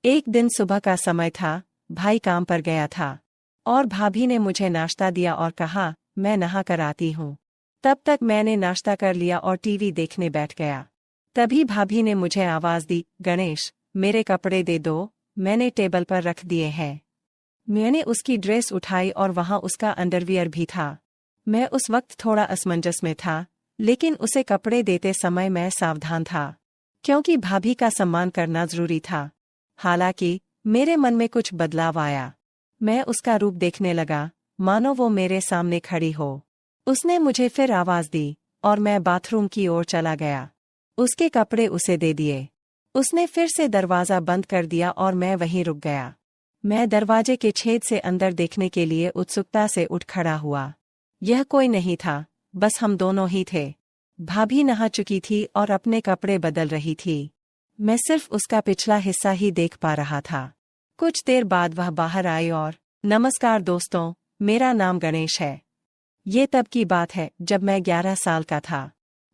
एक दिन सुबह का समय था, भाई काम पर गया था और भाभी ने मुझे नाश्ता दिया और कहा, मैं नहा कर आती हूँ। तब तक मैंने नाश्ता कर लिया और टीवी देखने बैठ गया। तभी भाभी ने मुझे आवाज़ दी, गणेश, मेरे कपड़े दे दो, मैंने टेबल पर रख दिए हैं। मैंने उसकी ड्रेस उठाई और वहाँ उसका अंडरवियर भी था। मैं उस वक्त थोड़ा असमंजस में था, लेकिन उसे कपड़े देते समय मैं सावधान था, क्योंकि भाभी का सम्मान करना जरूरी था। हालांकि मेरे मन में कुछ बदलाव आया। मैं उसका रूप देखने लगा, मानो वो मेरे सामने खड़ी हो। उसने मुझे फिर आवाज़ दी और मैं बाथरूम की ओर चला गया। उसके कपड़े उसे दे दिए। उसने फिर से दरवाज़ा बंद कर दिया और मैं वहीं रुक गया। मैं दरवाजे के छेद से अंदर देखने के लिए उत्सुकता से उठ खड़ा हुआ। यह कोई नहीं था, बस हम दोनों ही थे। भाभी नहा चुकी थी और अपने कपड़े बदल रही थी। मैं सिर्फ उसका पिछला हिस्सा ही देख पा रहा था। कुछ देर बाद वह बाहर आई और, नमस्कार दोस्तों, मेरा नाम गणेश है। ये तब की बात है जब मैं 11 साल का था।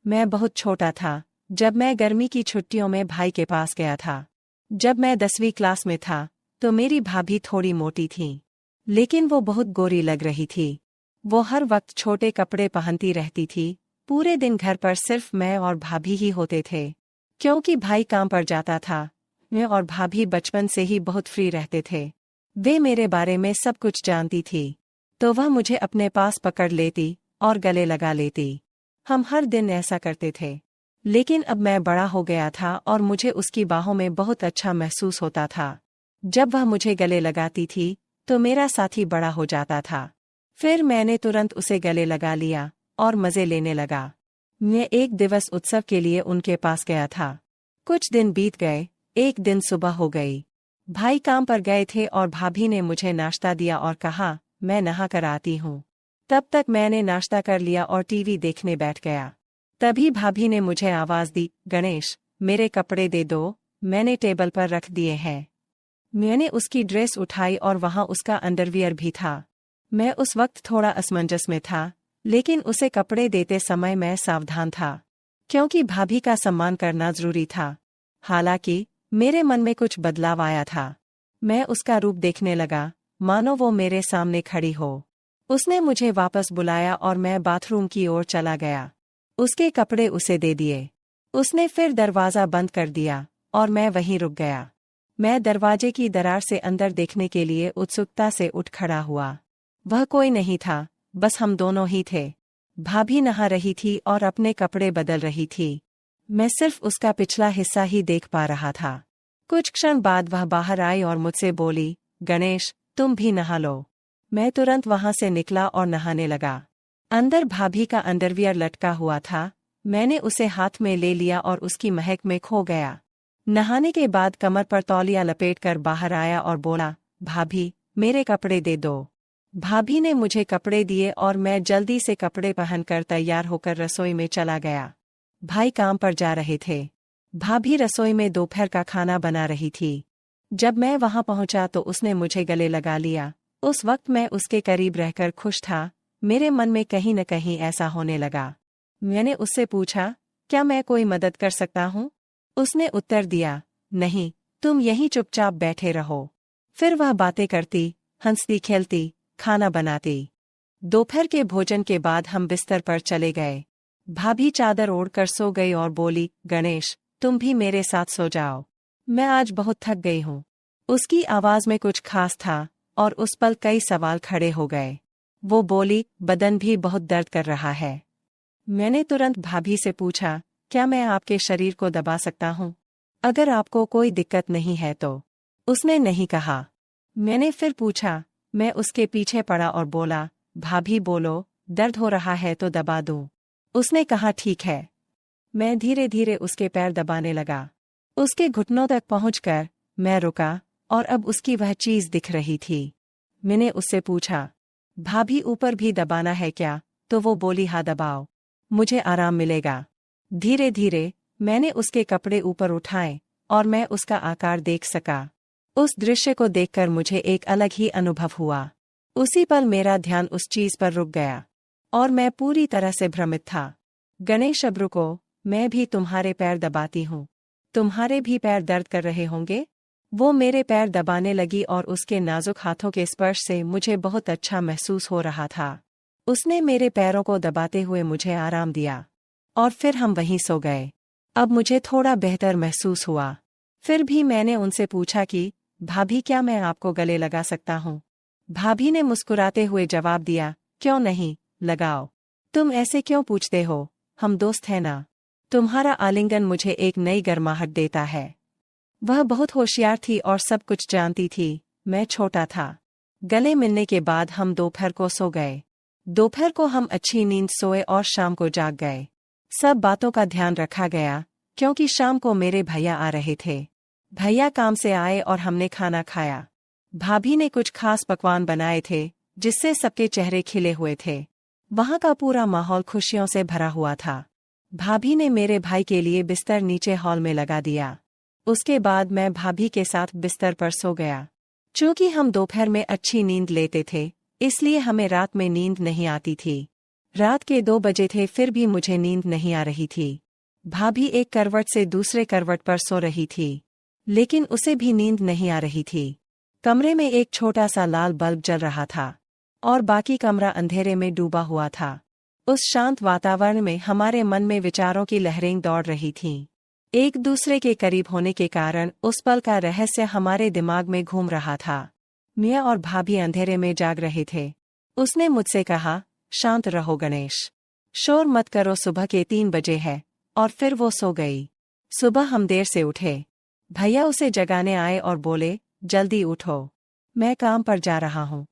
मैं बहुत छोटा था जब मैं गर्मी की छुट्टियों में भाई के पास गया था। जब मैं 10वीं क्लास में था तो मेरी भाभी थोड़ी मोटी थी, लेकिन वो बहुत गोरी लग रही थी। वो हर वक्त छोटे कपड़े पहनती रहती थी। पूरे दिन घर पर सिर्फ मैं और भाभी ही होते थे, क्योंकि भाई काम पर जाता था। मैं और भाभी बचपन से ही बहुत फ्री रहते थे। वे मेरे बारे में सब कुछ जानती थी, तो वह मुझे अपने पास पकड़ लेती और गले लगा लेती। हम हर दिन ऐसा करते थे। लेकिन अब मैं बड़ा हो गया था और मुझे उसकी बाहों में बहुत अच्छा महसूस होता था। जब वह मुझे गले लगाती थी तो मेरा साथी बड़ा हो जाता था। फिर मैंने तुरंत उसे गले लगा लिया और मज़े लेने लगा। मैं एक दिवस उत्सव के लिए उनके पास गया था। कुछ दिन बीत गए, एक दिन सुबह हो गई। भाई काम पर गए थे और भाभी ने मुझे नाश्ता दिया और कहा, मैं नहा कर आती हूँ। तब तक मैंने नाश्ता कर लिया और टीवी देखने बैठ गया। तभी भाभी ने मुझे आवाज़ दी, गणेश, मेरे कपड़े दे दो, मैंने टेबल पर रख दिए हैं। मैंने उसकी ड्रेस उठाई और वहाँ उसका अंडरवियर भी था। मैं उस वक्त थोड़ा असमंजस में था, लेकिन उसे कपड़े देते समय मैं सावधान था, क्योंकि भाभी का सम्मान करना जरूरी था। हालांकि मेरे मन में कुछ बदलाव आया था। मैं उसका रूप देखने लगा, मानो वो मेरे सामने खड़ी हो। उसने मुझे वापस बुलाया और मैं बाथरूम की ओर चला गया। उसके कपड़े उसे दे दिए। उसने फिर दरवाज़ा बंद कर दिया और मैं वहीं रुक गया। मैं दरवाजे की दरार से अंदर देखने के लिए उत्सुकता से उठ खड़ा हुआ। वह कोई नहीं था, बस हम दोनों ही थे। भाभी नहा रही थी और अपने कपड़े बदल रही थी। मैं सिर्फ उसका पिछला हिस्सा ही देख पा रहा था। कुछ क्षण बाद वह बाहर आई और मुझसे बोली, गणेश, तुम भी नहा लो। मैं तुरंत वहां से निकला और नहाने लगा। अंदर भाभी का अंडरवियर लटका हुआ था। मैंने उसे हाथ में ले लिया और उसकी महक में खो गया। नहाने के बाद कमर पर तौलिया लपेटकर बाहर आया और बोला, भाभी, मेरे कपड़े दे दो। भाभी ने मुझे कपड़े दिए और मैं जल्दी से कपड़े पहनकर तैयार होकर रसोई में चला गया। भाई काम पर जा रहे थे। भाभी रसोई में दोपहर का खाना बना रही थी। जब मैं वहां पहुंचा तो उसने मुझे गले लगा लिया। उस वक्त मैं उसके करीब रहकर खुश था। मेरे मन में कहीं न कहीं ऐसा होने लगा। मैंने उससे पूछा, क्या मैं कोई मदद कर सकता हूँ? उसने उत्तर दिया, नहीं, तुम यहीं चुपचाप बैठे रहो। फिर वह बातें करती, हंसती खेलती, खाना बनाती। दोपहर के भोजन के बाद हम बिस्तर पर चले गए। भाभी चादर ओढ़कर सो गई और बोली, गणेश, तुम भी मेरे साथ सो जाओ, मैं आज बहुत थक गई हूँ। उसकी आवाज़ में कुछ खास था और उस पल कई सवाल खड़े हो गए। वो बोली, बदन भी बहुत दर्द कर रहा है। मैंने तुरंत भाभी से पूछा, क्या मैं आपके शरीर को दबा सकता हूँ, अगर आपको कोई दिक्कत नहीं है तो? उसने नहीं कहा। मैंने फिर पूछा। मैं उसके पीछे पड़ा और बोला, भाभी बोलो, दर्द हो रहा है तो दबा दूं। उसने कहा, ठीक है। मैं धीरे धीरे उसके पैर दबाने लगा। उसके घुटनों तक पहुंचकर मैं रुका और अब उसकी वह चीज दिख रही थी। मैंने उससे पूछा, भाभी ऊपर भी दबाना है क्या? तो वो बोली, हाँ दबाओ, मुझे आराम मिलेगा। धीरे धीरे मैंने उसके कपड़े ऊपर उठाए और मैं उसका आकार देख सका। उस दृश्य को देखकर मुझे एक अलग ही अनुभव हुआ। उसी पल मेरा ध्यान उस चीज पर रुक गया और मैं पूरी तरह से भ्रमित था। गणेश, अब रुको, मैं भी तुम्हारे पैर दबाती हूँ। तुम्हारे भी पैर दर्द कर रहे होंगे? वो मेरे पैर दबाने लगी और उसके नाजुक हाथों के स्पर्श से मुझे बहुत अच्छा महसूस हो रहा था। उसने मेरे पैरों को दबाते हुए मुझे आराम दिया और फिर हम वहीं सो गए। अब मुझे थोड़ा बेहतर महसूस हुआ। फिर भी मैंने उनसे पूछा कि भाभी, क्या मैं आपको गले लगा सकता हूँ? भाभी ने मुस्कुराते हुए जवाब दिया, क्यों नहीं, लगाओ। तुम ऐसे क्यों पूछते हो, हम दोस्त हैं ना। तुम्हारा आलिंगन मुझे एक नई गर्माहट देता है। वह बहुत होशियार थी और सब कुछ जानती थी। मैं छोटा था। गले मिलने के बाद हम दोपहर को सो गए। दोपहर को हम अच्छी नींद सोए और शाम को जाग गए। सब बातों का ध्यान रखा गया क्योंकि शाम को मेरे भैया आ रहे थे। भैया काम से आए और हमने खाना खाया। भाभी ने कुछ खास पकवान बनाए थे जिससे सबके चेहरे खिले हुए थे। वहाँ का पूरा माहौल खुशियों से भरा हुआ था। भाभी ने मेरे भाई के लिए बिस्तर नीचे हॉल में लगा दिया। उसके बाद मैं भाभी के साथ बिस्तर पर सो गया। चूंकि हम दोपहर में अच्छी नींद लेते थे, इसलिए हमें रात में नींद नहीं आती थी। रात के 2 बजे थे फिर भी मुझे नींद नहीं आ रही थी। भाभी एक करवट से दूसरे करवट पर सो रही थी, लेकिन उसे भी नींद नहीं आ रही थी। कमरे में एक छोटा सा लाल बल्ब जल रहा था और बाकी कमरा अंधेरे में डूबा हुआ था। उस शांत वातावरण में हमारे मन में विचारों की लहरें दौड़ रही थीं। एक दूसरे के करीब होने के कारण उस पल का रहस्य हमारे दिमाग में घूम रहा था। मैं और भाभी अंधेरे में जाग रहे थे। उसने मुझसे कहा, शांत रहो गणेश, शोर मत करो, सुबह के 3 बजे है। और फिर वो सो गई। सुबह हम देर से उठे। भैया उसे जगाने आए और बोले, जल्दी उठो, मैं काम पर जा रहा हूँ।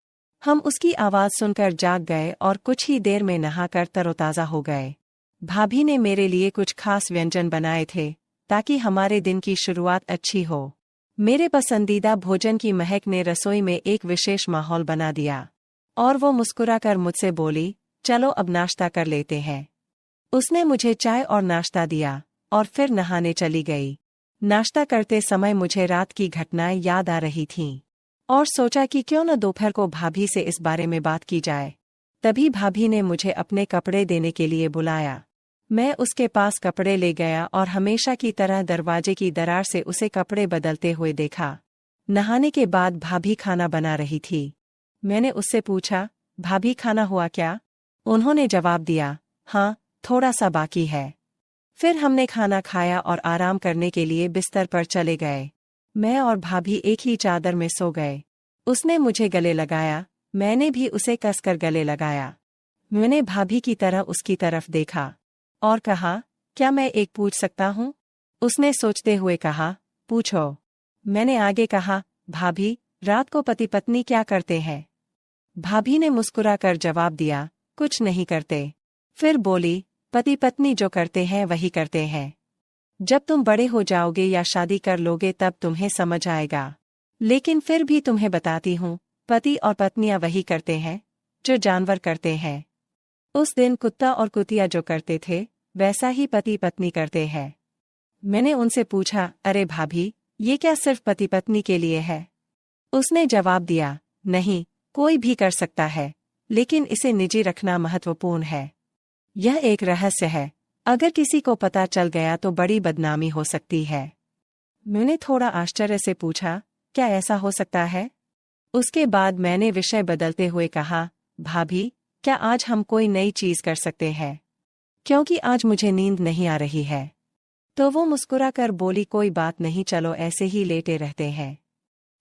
हम उसकी आवाज़ सुनकर जाग गए और कुछ ही देर में नहाकर तरोताज़ा हो गए। भाभी ने मेरे लिए कुछ खास व्यंजन बनाए थे ताकि हमारे दिन की शुरुआत अच्छी हो। मेरे पसंदीदा भोजन की महक ने रसोई में एक विशेष माहौल बना दिया और वो मुस्कुराकर मुझसे बोली, चलो अब नाश्ता कर लेते हैं। उसने मुझे चाय और नाश्ता दिया और फिर नहाने चली गई। नाश्ता करते समय मुझे रात की घटनाएं याद आ रही थीं और सोचा कि क्यों न दोपहर को भाभी से इस बारे में बात की जाए। तभी भाभी ने मुझे अपने कपड़े देने के लिए बुलाया। मैं उसके पास कपड़े ले गया और हमेशा की तरह दरवाजे की दरार से उसे कपड़े बदलते हुए देखा। नहाने के बाद भाभी खाना बना रही थी। मैंने उससे पूछा, भाभी खाना हुआ क्या? उन्होंने जवाब दिया, हाँ, थोड़ा सा बाकी है। फिर हमने खाना खाया और आराम करने के लिए बिस्तर पर चले गए। मैं और भाभी एक ही चादर में सो गए। उसने मुझे गले लगाया, मैंने भी उसे कसकर गले लगाया। मैंने भाभी की तरह उसकी तरफ देखा और कहा, क्या मैं एक पूछ सकता हूँ? उसने सोचते हुए कहा, पूछो। मैंने आगे कहा, भाभी, रात को पति पत्नी क्या करते हैं? भाभी ने मुस्कुराकर जवाब दिया, कुछ नहीं करते। फिर बोली, पति पत्नी जो करते हैं वही करते हैं। जब तुम बड़े हो जाओगे या शादी कर लोगे तब तुम्हें समझ आएगा। लेकिन फिर भी तुम्हें बताती हूँ, पति और पत्नियां वही करते हैं जो जानवर करते हैं। उस दिन कुत्ता और कुतिया जो करते थे वैसा ही पति पत्नी करते हैं। मैंने उनसे पूछा, अरे भाभी, ये क्या सिर्फ पति पत्नी के लिए है? उसने जवाब दिया, नहीं, कोई भी कर सकता है, लेकिन इसे निजी रखना महत्वपूर्ण है। यह एक रहस्य है, अगर किसी को पता चल गया तो बड़ी बदनामी हो सकती है। मैंने थोड़ा आश्चर्य से पूछा, क्या ऐसा हो सकता है? उसके बाद मैंने विषय बदलते हुए कहा, भाभी, क्या आज हम कोई नई चीज कर सकते हैं? क्योंकि आज मुझे नींद नहीं आ रही है। तो वो मुस्कुराकर बोली, कोई बात नहीं, चलो ऐसे ही लेटे रहते हैं।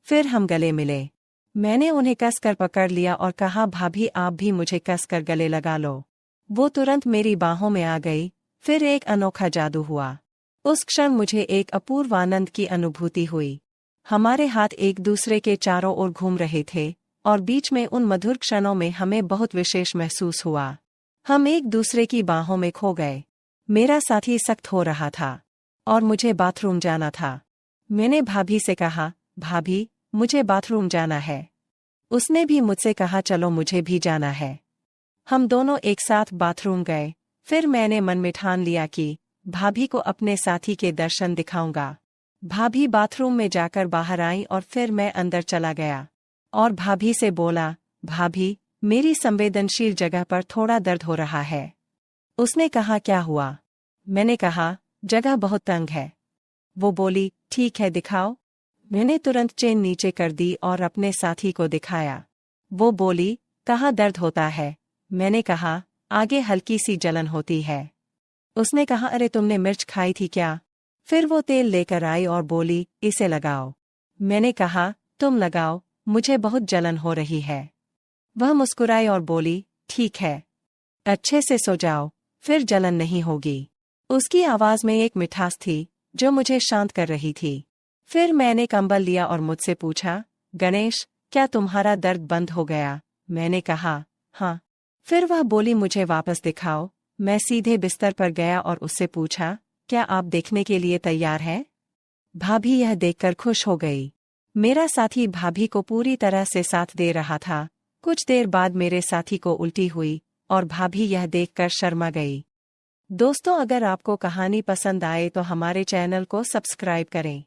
फिर हम गले मिले। मैंने उन्हें कसकर पकड़ लिया और कहा, भाभी आप भी मुझे कसकर गले लगा लो। वो तुरंत मेरी बाहों में आ गई। फिर एक अनोखा जादू हुआ। उस क्षण मुझे एक अपूर्व आनंद की अनुभूति हुई। हमारे हाथ एक दूसरे के चारों ओर घूम रहे थे और बीच में उन मधुर क्षणों में हमें बहुत विशेष महसूस हुआ। हम एक दूसरे की बाहों में खो गए। मेरा साथी सख्त हो रहा था और मुझे बाथरूम जाना था। मैंने भाभी से कहा, भाभी, मुझे बाथरूम जाना है। उसने भी मुझसे कहा, चलो मुझे भी जाना है। हम दोनों एक साथ बाथरूम गए। फिर मैंने मन में ठान लिया कि भाभी को अपने साथी के दर्शन दिखाऊंगा। भाभी बाथरूम में जाकर बाहर आई और फिर मैं अंदर चला गया और भाभी से बोला, भाभी, मेरी संवेदनशील जगह पर थोड़ा दर्द हो रहा है। उसने कहा, क्या हुआ? मैंने कहा, जगह बहुत तंग है। वो बोली, ठीक है, दिखाओ। मैंने तुरंत चेन नीचे कर दी और अपने साथी को दिखाया। वो बोली, कहाँ दर्द होता है? मैंने कहा, आगे हल्की सी जलन होती है। उसने कहा, अरे तुमने मिर्च खाई थी क्या? फिर वो तेल लेकर आई और बोली, इसे लगाओ। मैंने कहा, तुम लगाओ, मुझे बहुत जलन हो रही है। वह मुस्कुराई और बोली, ठीक है, अच्छे से सो जाओ, फिर जलन नहीं होगी। उसकी आवाज में एक मिठास थी जो मुझे शांत कर रही थी। फिर मैंने कंबल लिया और मुझसे पूछा, गणेश, क्या तुम्हारा दर्द बंद हो गया? मैंने कहा, हाँ। फिर वह बोली, मुझे वापस दिखाओ। मैं सीधे बिस्तर पर गया और उससे पूछा, क्या आप देखने के लिए तैयार हैं? भाभी यह देखकर खुश हो गई। मेरा साथी भाभी को पूरी तरह से साथ दे रहा था। कुछ देर बाद मेरे साथी को उल्टी हुई और भाभी यह देखकर शर्मा गई। दोस्तों, अगर आपको कहानी पसंद आए तो हमारे चैनल को सब्सक्राइब करें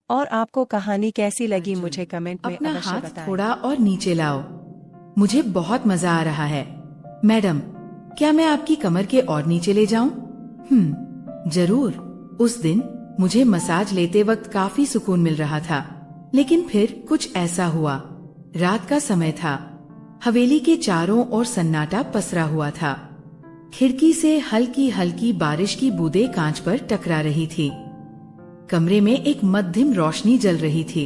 और आपको कहानी कैसी लगी मुझे कमेंट में अपना अवश्य हाथ बताएं। थोड़ा और नीचे लाओ, मुझे बहुत मजा आ रहा है। मैडम, क्या मैं आपकी कमर के और नीचे ले जाऊं? जरूर। उस दिन मुझे मसाज लेते वक्त काफी सुकून मिल रहा था, लेकिन फिर कुछ ऐसा हुआ। रात का समय था, हवेली के चारों ओर सन्नाटा पसरा हुआ था। खिड़की से हल्की हल्की बारिश की बूंदें कांच पर टकरा रही थी। कमरे में एक मध्यम रोशनी जल रही थी।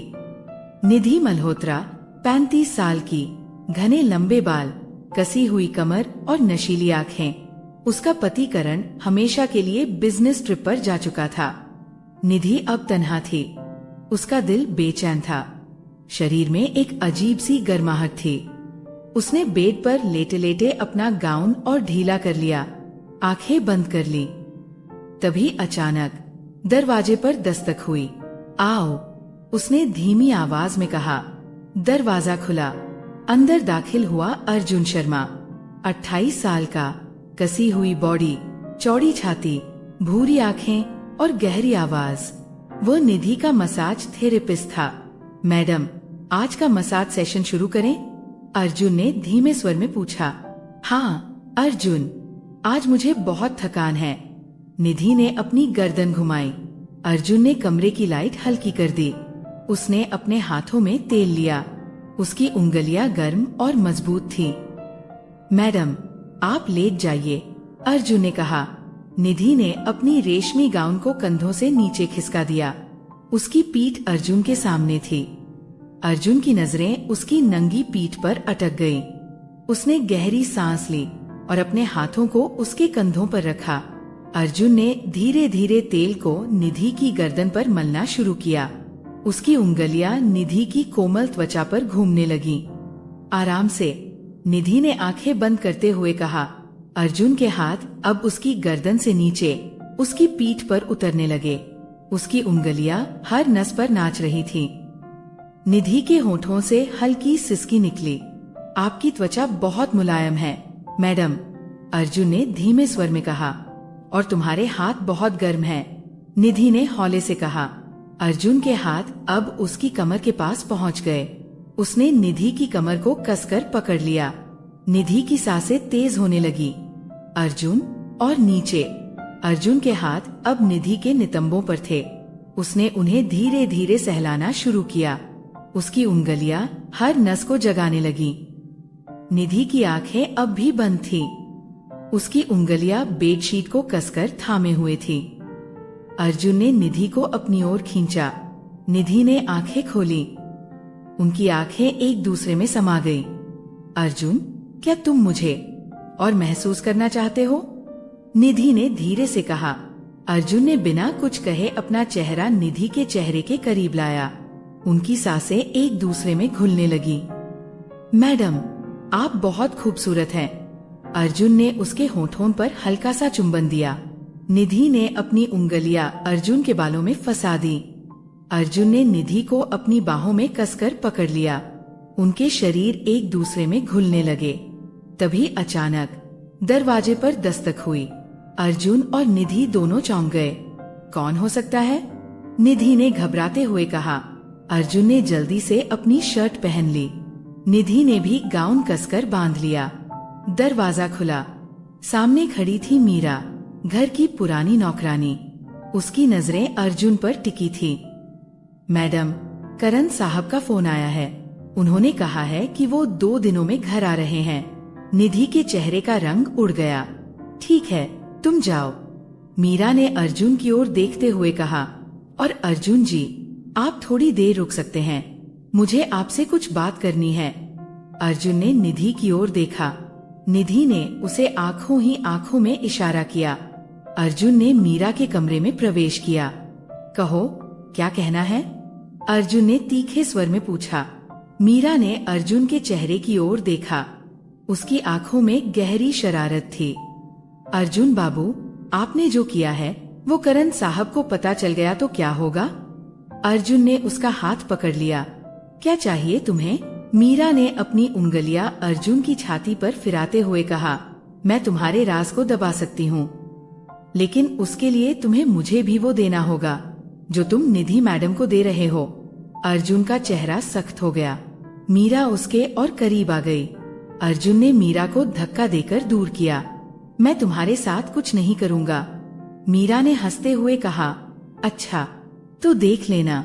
निधि मल्होत्रा, 35 साल की, घने लंबे बाल, कसी हुई कमर और नशीली आंखें। उसका पति करण हमेशा के लिए बिजनेस ट्रिप पर जा चुका था। निधि अब तन्हा थी। उसका दिल बेचैन था। शरीर में एक अजीब सी गर्माहट थी। उसने बेड पर लेटे लेटे अपना गाउन और ढीला कर लिया, आंखें बंद कर ली। तभी अचानक दरवाजे पर दस्तक हुई। आओ, उसने धीमी आवाज में कहा। दरवाजा खुला। अंदर दाखिल हुआ अर्जुन शर्मा, 28 साल का, कसी हुई बॉडी, चौड़ी छाती, भूरी आंखें और गहरी आवाज। वो निधि का मसाज थेरेपिस्ट था। मैडम, आज का मसाज सेशन शुरू करें? अर्जुन ने धीमे स्वर में पूछा। हाँ अर्जुन, आज मुझे बहुत थकान है। निधि ने अपनी गर्दन घुमाई। अर्जुन ने कमरे की लाइट हल्की कर दी। उसने अपने हाथों में तेल लिया। उसकी उंगलियां गर्म और मजबूत थीं। मैडम, आप लेट जाइए, अर्जुन ने कहा। निधि ने अपनी रेशमी गाउन को कंधों से नीचे खिसका दिया। उसकी पीठ अर्जुन के सामने थी। अर्जुन की नजरें उसकी नंगी पीठ पर अटक गईं। उसने गहरी सांस ली और अपने हाथों को उसके कंधों पर रखा। अर्जुन ने धीरे धीरे तेल को निधि की गर्दन पर मलना शुरू किया। उसकी उंगलियां निधि की कोमल त्वचा पर घूमने लगीं। आराम से, निधि ने आंखें बंद करते हुए कहा। अर्जुन के हाथ अब उसकी गर्दन से नीचे उसकी पीठ पर उतरने लगे। उसकी उंगलियां हर नस पर नाच रही थीं। निधि के होठों से हल्की सिसकी निकली। आपकी त्वचा बहुत मुलायम है, मैडम, अर्जुन ने धीमे स्वर में कहा। और तुम्हारे हाथ बहुत गर्म हैं, निधि ने हौले से कहा। अर्जुन के हाथ अब उसकी कमर के पास पहुंच गए। उसने निधि की कमर को कसकर पकड़ लिया। निधि की सांसें तेज होने लगी। अर्जुन और नीचे। अर्जुन के हाथ अब निधि के नितंबों पर थे। उसने उन्हें धीरे धीरे सहलाना शुरू किया। उसकी उंगलियां हर नस को जगाने लगीं। निधि की आंखें अब भी बंद थीं। उसकी उंगलियां बेडशीट को कसकर थामे हुए थी। अर्जुन ने निधि को अपनी ओर खींचा। निधि ने आंखें खोली। उनकी आंखें एक दूसरे में समा गईं। अर्जुन, क्या तुम मुझे और महसूस करना चाहते हो? निधि ने धीरे से कहा। अर्जुन ने बिना कुछ कहे अपना चेहरा निधि के चेहरे के करीब लाया। उनकी सांसें एक दूसरे में घुलने लगी। मैडम, आप बहुत खूबसूरत हैं। अर्जुन ने उसके होठों पर हल्का सा चुंबन दिया। निधि ने अपनी उंगलियां अर्जुन के बालों में फंसा दी। अर्जुन ने निधि को अपनी बाहों में कसकर पकड़ लिया। उनके शरीर एक दूसरे में घुलने लगे। तभी अचानक दरवाजे पर दस्तक हुई। अर्जुन और निधि दोनों चौंक गए। कौन हो सकता है? निधि ने घबराते हुए कहा। अर्जुन ने जल्दी से अपनी शर्ट पहन ली। निधि ने भी गाउन कसकर बांध लिया। दरवाजा खुला। सामने खड़ी थी मीरा, घर की पुरानी नौकरानी। उसकी नजरें अर्जुन पर टिकी थी। मैडम, करण साहब का फोन आया है। उन्होंने कहा है कि वो 2 दिनों में घर आ रहे हैं। निधि के चेहरे का रंग उड़ गया। ठीक है, तुम जाओ, मीरा ने अर्जुन की ओर देखते हुए कहा। और अर्जुन जी, आप थोड़ी देर रुक सकते हैं, मुझे आपसे कुछ बात करनी है। अर्जुन ने निधि की ओर देखा। निधि ने उसे आंखों ही आंखों में इशारा किया। अर्जुन ने मीरा के कमरे में प्रवेश किया। कहो, क्या कहना है? अर्जुन ने तीखे स्वर में पूछा। मीरा ने अर्जुन के चेहरे की ओर देखा। उसकी आंखों में गहरी शरारत थी। अर्जुन बाबू, आपने जो किया है वो करण साहब को पता चल गया तो क्या होगा? अर्जुन ने उसका हाथ पकड़ लिया। क्या चाहिए तुम्हें? मीरा ने अपनी उंगलियां अर्जुन की छाती पर फिराते हुए कहा। मैं तुम्हारे राज को दबा सकती हूँ, लेकिन उसके लिए तुम्हें मुझे भी वो देना होगा जो तुम निधि मैडम को दे रहे हो। अर्जुन का चेहरा सख्त हो गया। मीरा उसके और करीब आ गई। अर्जुन ने मीरा को धक्का देकर दूर किया। मैं तुम्हारे साथ कुछ नहीं करूँगा, मीरा ने हंसते हुए कहा। अच्छा, तो देख लेना,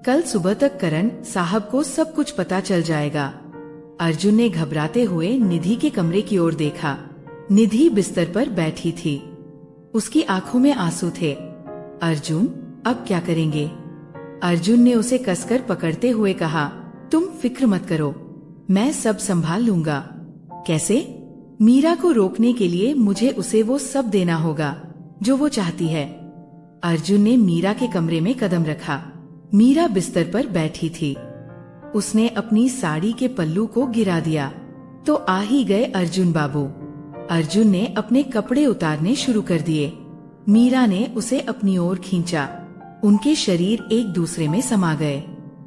कल सुबह तक करण साहब को सब कुछ पता चल जाएगा। अर्जुन ने घबराते हुए निधि के कमरे की ओर देखा। निधि बिस्तर पर बैठी थी। उसकी आंखों में आंसू थे। अर्जुन, अब क्या करेंगे? अर्जुन ने उसे कसकर पकड़ते हुए कहा। तुम फिक्र मत करो, मैं सब संभाल लूंगा। कैसे? मीरा को रोकने के लिए मुझे उसे वो सब देना होगा जो वो चाहती है। अर्जुन ने मीरा के कमरे में कदम रखा। मीरा बिस्तर पर बैठी थी। उसने अपनी साड़ी के पल्लू को गिरा दिया तो आ ही गए अर्जुन बाबू। अर्जुन ने अपने कपड़े उतारने शुरू कर दिए। मीरा ने उसे अपनी ओर खींचा। उनके शरीर एक दूसरे में समा गए।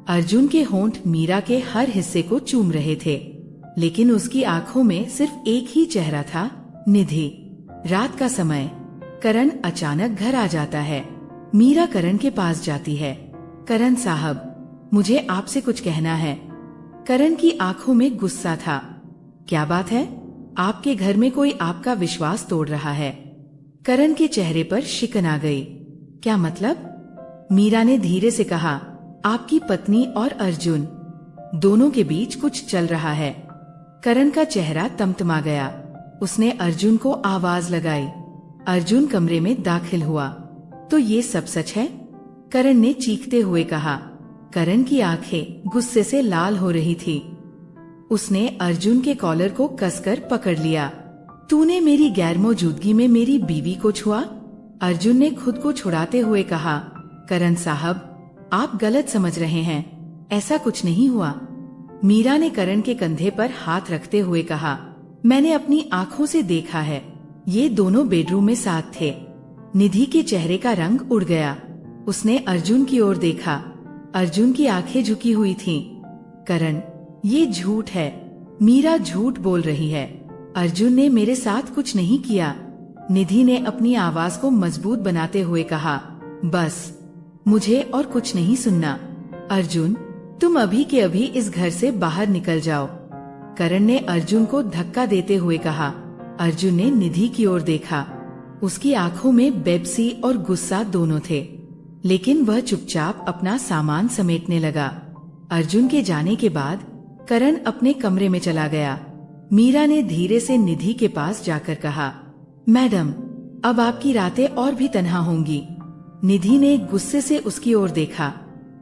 अर्जुन के होंठ मीरा के हर हिस्से को चूम रहे थे, लेकिन उसकी आंखों में सिर्फ एक ही चेहरा था, निधि। रात का समय, करण अचानक घर आ जाता है। मीरा करण के पास जाती है। करण साहब, मुझे आपसे कुछ कहना है। करण की आंखों में गुस्सा था। क्या बात है? आपके घर में कोई आपका विश्वास तोड़ रहा है। करण के चेहरे पर शिकन आ गई। क्या मतलब? मीरा ने धीरे से कहा। आपकी पत्नी और अर्जुन दोनों के बीच कुछ चल रहा है। करण का चेहरा तमतमा गया। उसने अर्जुन को आवाज लगाई। अर्जुन कमरे में दाखिल हुआ। तो ये सब सच है? करण ने चीखते हुए कहा। करण की आंखें गुस्से से लाल हो रही थी। उसने अर्जुन के कॉलर को कसकर पकड़ लिया। तूने मेरी गैर मौजूदगी में मेरी बीवी को छुआ? अर्जुन ने खुद को छुड़ाते हुए कहा। करण साहब, आप गलत समझ रहे हैं, ऐसा कुछ नहीं हुआ। मीरा ने करण के कंधे पर हाथ रखते हुए कहा। मैंने अपनी आंखों से देखा है, ये दोनों बेडरूम में साथ थे। निधि के चेहरे का रंग उड़ गया। उसने अर्जुन की ओर देखा। अर्जुन की आंखें झुकी हुई थीं। करण, ये झूठ है। मीरा झूठ बोल रही है। अर्जुन ने मेरे साथ कुछ नहीं किया। निधि ने अपनी आवाज को मजबूत बनाते हुए कहा। बस, मुझे और कुछ नहीं सुनना। अर्जुन, तुम अभी के अभी इस घर से बाहर निकल जाओ। करण ने अर्जुन को धक्का देते हुए कहा। अर्जुन ने निधि की ओर देखा। उसकी आंखों में बेबसी और गुस्सा दोनों थे, लेकिन वह चुपचाप अपना सामान समेटने लगा। अर्जुन के जाने के बाद करण अपने कमरे में चला गया। मीरा ने धीरे से निधि के पास जाकर कहा। मैडम, अब आपकी रातें और भी तन्हा होंगी। निधि ने गुस्से से उसकी ओर देखा।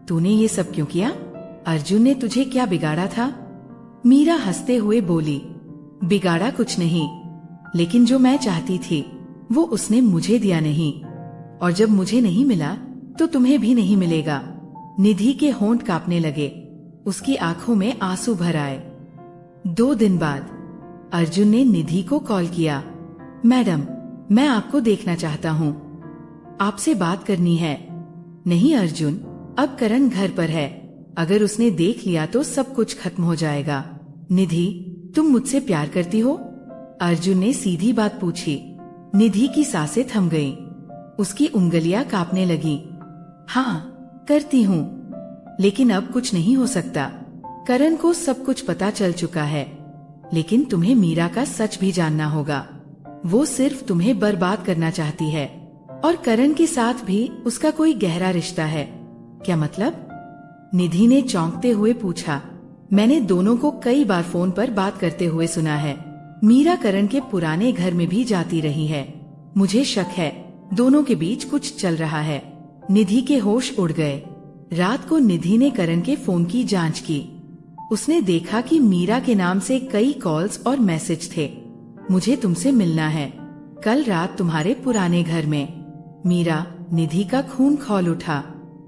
तूने ये सब क्यों किया? अर्जुन ने तुझे क्या बिगाड़ा था? मीरा हंसते हुए बोली। बिगाड़ा कुछ नहीं, लेकिन जो मैं चाहती थी वो उसने मुझे दिया नहीं, और जब मुझे नहीं मिला तो तुम्हें भी नहीं मिलेगा। निधि के होंठ कांपने लगे। उसकी आंखों में आंसू भर आए। 2 दिन बाद अर्जुन ने निधि को कॉल किया। मैडम, मैं आपको देखना चाहता हूँ, आपसे बात करनी है। नहीं अर्जुन, अब करण घर पर है, अगर उसने देख लिया तो सब कुछ खत्म हो जाएगा। निधि, तुम मुझसे प्यार करती हो? अर्जुन ने सीधी बात पूछी। निधि की सांसें थम गईं। उसकी उंगलियां कांपने लगी। हाँ, करती हूँ, लेकिन अब कुछ नहीं हो सकता। करण को सब कुछ पता चल चुका है, लेकिन तुम्हें मीरा का सच भी जानना होगा। वो सिर्फ तुम्हें बर्बाद करना चाहती है, और करण के साथ भी उसका कोई गहरा रिश्ता है। क्या मतलब? निधि ने चौंकते हुए पूछा। मैंने दोनों को कई बार फोन पर बात करते हुए सुना है। मीरा करण के पुराने घर में भी जाती रही है। मुझे शक है दोनों के बीच कुछ चल रहा है। निधि के होश उड़ गए। रात को निधि ने करण के फोन की जांच की। उसने देखा कि मीरा के नाम से कई कॉल्स और मैसेज थे। मुझे तुमसे मिलना है, कल रात तुम्हारे पुराने घर में। मीरा, निधि का खून खौल उठा।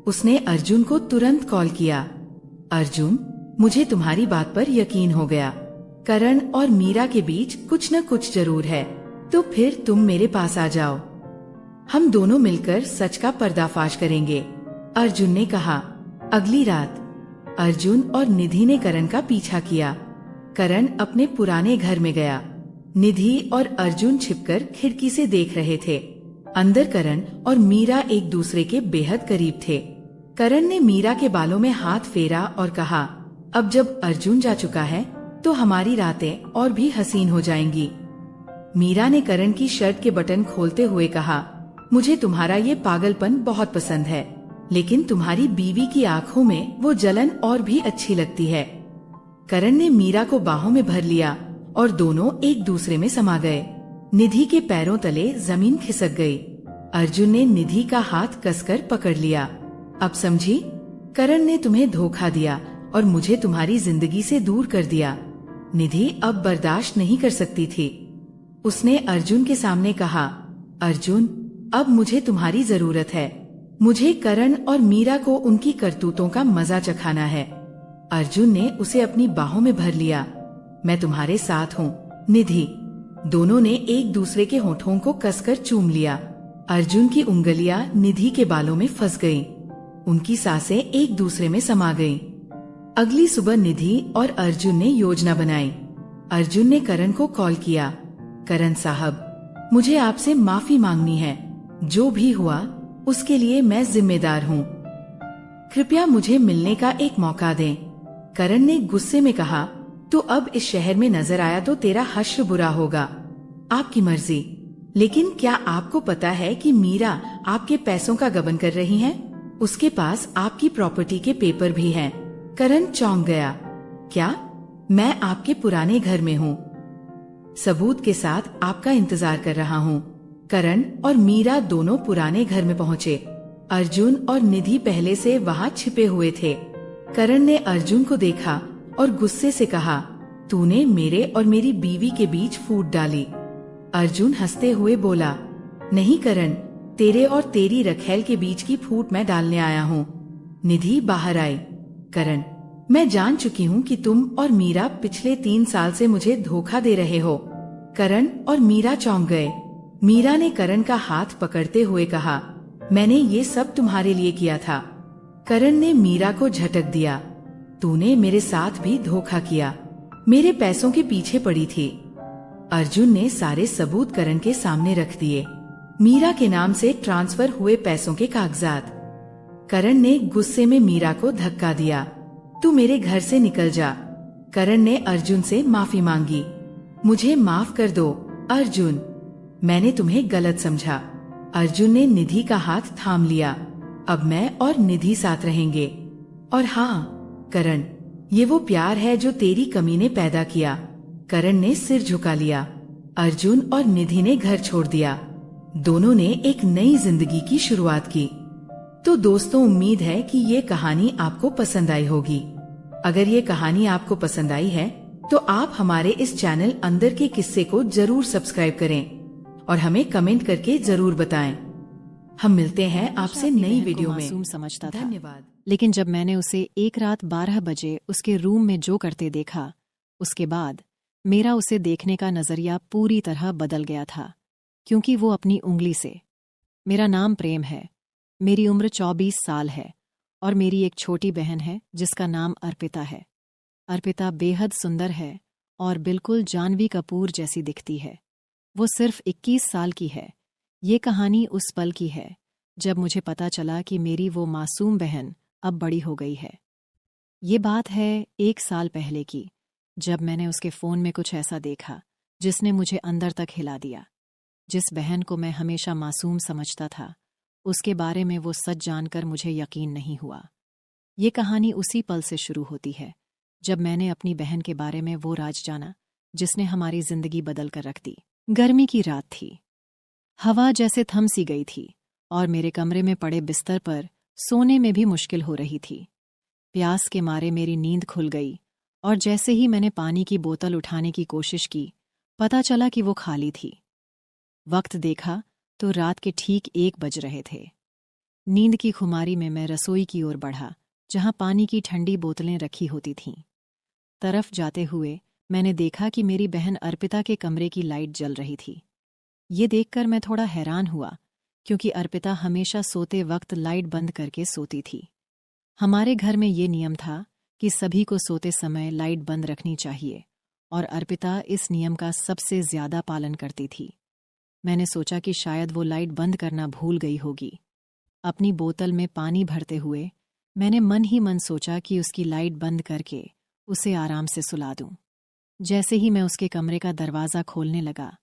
उसने अर्जुन को तुरंत कॉल किया। अर्जुन, मुझे तुम्हारी बात पर यकीन हो गया। करण और मीरा के बीच कुछ न कुछ जरूर है, तो फिर तुम मेरे पास आ जाओ। हम दोनों मिलकर सच का पर्दाफाश करेंगे, अर्जुन ने कहा। अगली रात अर्जुन और निधि ने करण का पीछा किया। करण अपने पुराने घर में गया। निधि और अर्जुन छिपकर खिड़की से देख रहे थे। अंदर करण और मीरा एक दूसरे के बेहद करीब थे। करण ने मीरा के बालों में हाथ फेरा और कहा, अब जब अर्जुन जा चुका है तो हमारी रातें और भी हसीन हो जाएंगी। मीरा ने करण की शर्ट के बटन खोलते हुए कहा, मुझे तुम्हारा ये पागलपन बहुत पसंद है, लेकिन तुम्हारी बीवी की आंखों में वो जलन और भी अच्छी लगती है। करण ने मीरा को बाहों में भर लिया और दोनों एक दूसरे में समा गए। निधि के पैरों तले जमीन खिसक गई। अर्जुन ने निधि का हाथ कसकर पकड़ लिया। अब समझी, करण ने तुम्हें धोखा दिया और मुझे तुम्हारी जिंदगी से दूर कर दिया। निधि अब बर्दाश्त नहीं कर सकती थी। उसने अर्जुन के सामने कहा, अर्जुन, अब मुझे तुम्हारी जरूरत है। मुझे करण और मीरा को उनकी करतूतों का मजा चखाना है। अर्जुन ने उसे अपनी बाहों में भर लिया। मैं तुम्हारे साथ हूँ, निधि। दोनों ने एक दूसरे के होठों को कसकर चूम लिया। अर्जुन की उंगलियां निधि के बालों में फंस गईं। उनकी सांसें एक दूसरे में समा गईं। अगली सुबह निधि और अर्जुन ने योजना बनाई। अर्जुन ने करण को कॉल किया। करण साहब, मुझे आपसे माफी मांगनी है। जो भी हुआ उसके लिए मैं जिम्मेदार हूँ। कृपया मुझे मिलने का एक मौका दें। करण ने गुस्से में कहा, तो अब इस शहर में नजर आया तो तेरा हश्र बुरा होगा। आपकी मर्जी, लेकिन क्या आपको पता है कि मीरा आपके पैसों का गबन कर रही है? उसके पास आपकी प्रॉपर्टी के पेपर भी हैं। करण चौंक गया। क्या? मैं आपके पुराने घर में हूँ। सबूत के साथ आपका इंतजार कर रहा हूँ। करण और मीरा दोनों पुराने घर में पहुँचे। अर्जुन और निधि पहले से वहाँ छिपे हुए थे। करण ने अर्जुन को देखा और गुस्से से कहा, तूने मेरे और मेरी बीवी के बीच फूट डाली। अर्जुन हंसते हुए बोला, नहीं करण, तेरे और तेरी रखेल के बीच की फूट मैं डालने आया हूँ। निधि बाहर आई। करण, मैं जान चुकी हूँ कि तुम और मीरा पिछले 3 साल से मुझे धोखा दे रहे हो। करण और मीरा चौंक गए। मीरा ने करण का हाथ पकड़ते हुए कहा, मैंने ये सब तुम्हारे लिए किया था। करण ने मीरा को झटक दिया। तूने मेरे साथ भी धोखा किया, मेरे पैसों के पीछे पड़ी थी। अर्जुन ने सारे सबूत करण के सामने रख दिए। मीरा के नाम से ट्रांसफर हुए पैसों के कागजात। करण ने गुस्से में मीरा को धक्का दिया। तू मेरे घर से निकल जा। करण ने अर्जुन से माफी मांगी। मुझे माफ कर दो अर्जुन, मैंने तुम्हें गलत समझा। अर्जुन ने निधि का हाथ थाम लिया। अब मैं और निधि साथ रहेंगे। और हाँ करण, ये वो प्यार है जो तेरी कमी ने पैदा किया। करण ने सिर झुका लिया। अर्जुन और निधि ने घर छोड़ दिया। दोनों ने एक नई जिंदगी की शुरुआत की। तो दोस्तों, उम्मीद है कि ये कहानी आपको पसंद आई होगी। अगर ये कहानी आपको पसंद आई है तो आप हमारे इस चैनल अंदर के किस्से को जरूर सब्सक्राइब करें और हमें कमेंट करके जरूर बताएं। हम मिलते हैं आपसे नई वीडियो में। मासूम समझता था, धन्यवाद। लेकिन जब मैंने उसे एक रात 12 बजे उसके रूम में जो करते देखा, उसके बाद मेरा उसे देखने का नजरिया पूरी तरह बदल गया था। क्योंकि वो अपनी उंगली से, मेरा नाम प्रेम है, मेरी उम्र 24 साल है और मेरी एक छोटी बहन है जिसका नाम अर्पिता है। अर्पिता बेहद सुंदर है और बिल्कुल जानवी कपूर जैसी दिखती है। वो सिर्फ 21 साल की है। ये कहानी उस पल की है जब मुझे पता चला कि मेरी वो मासूम बहन अब बड़ी हो गई है। ये बात है 1 साल पहले की, जब मैंने उसके फ़ोन में कुछ ऐसा देखा जिसने मुझे अंदर तक हिला दिया। जिस बहन को मैं हमेशा मासूम समझता था, उसके बारे में वो सच जानकर मुझे यकीन नहीं हुआ। ये कहानी उसी पल से शुरू होती है जब मैंने अपनी बहन के बारे में वो राज जाना जिसने हमारी जिंदगी बदल कर रख दी। गर्मी की रात थी, हवा जैसे थम सी गई थी और मेरे कमरे में पड़े बिस्तर पर सोने में भी मुश्किल हो रही थी। प्यास के मारे मेरी नींद खुल गई और जैसे ही मैंने पानी की बोतल उठाने की कोशिश की, पता चला कि वो खाली थी। वक्त देखा तो रात के ठीक 1 बज रहे थे। नींद की खुमारी में मैं रसोई की ओर बढ़ा, जहां पानी की ठंडी बोतलें रखी होती थीं। तरफ जाते हुए मैंने देखा कि मेरी बहन अर्पिता के कमरे की लाइट जल रही थी। ये देखकर मैं थोड़ा हैरान हुआ, क्योंकि अर्पिता हमेशा सोते वक्त लाइट बंद करके सोती थी। हमारे घर में ये नियम था कि सभी को सोते समय लाइट बंद रखनी चाहिए, और अर्पिता इस नियम का सबसे ज्यादा पालन करती थी। मैंने सोचा कि शायद वो लाइट बंद करना भूल गई होगी। अपनी बोतल में पानी भरते हुए मैंने मन ही मन सोचा कि उसकी लाइट बंद करके उसे आराम से सुला दूं। जैसे ही मैं उसके कमरे का दरवाज़ा खोलने लगा,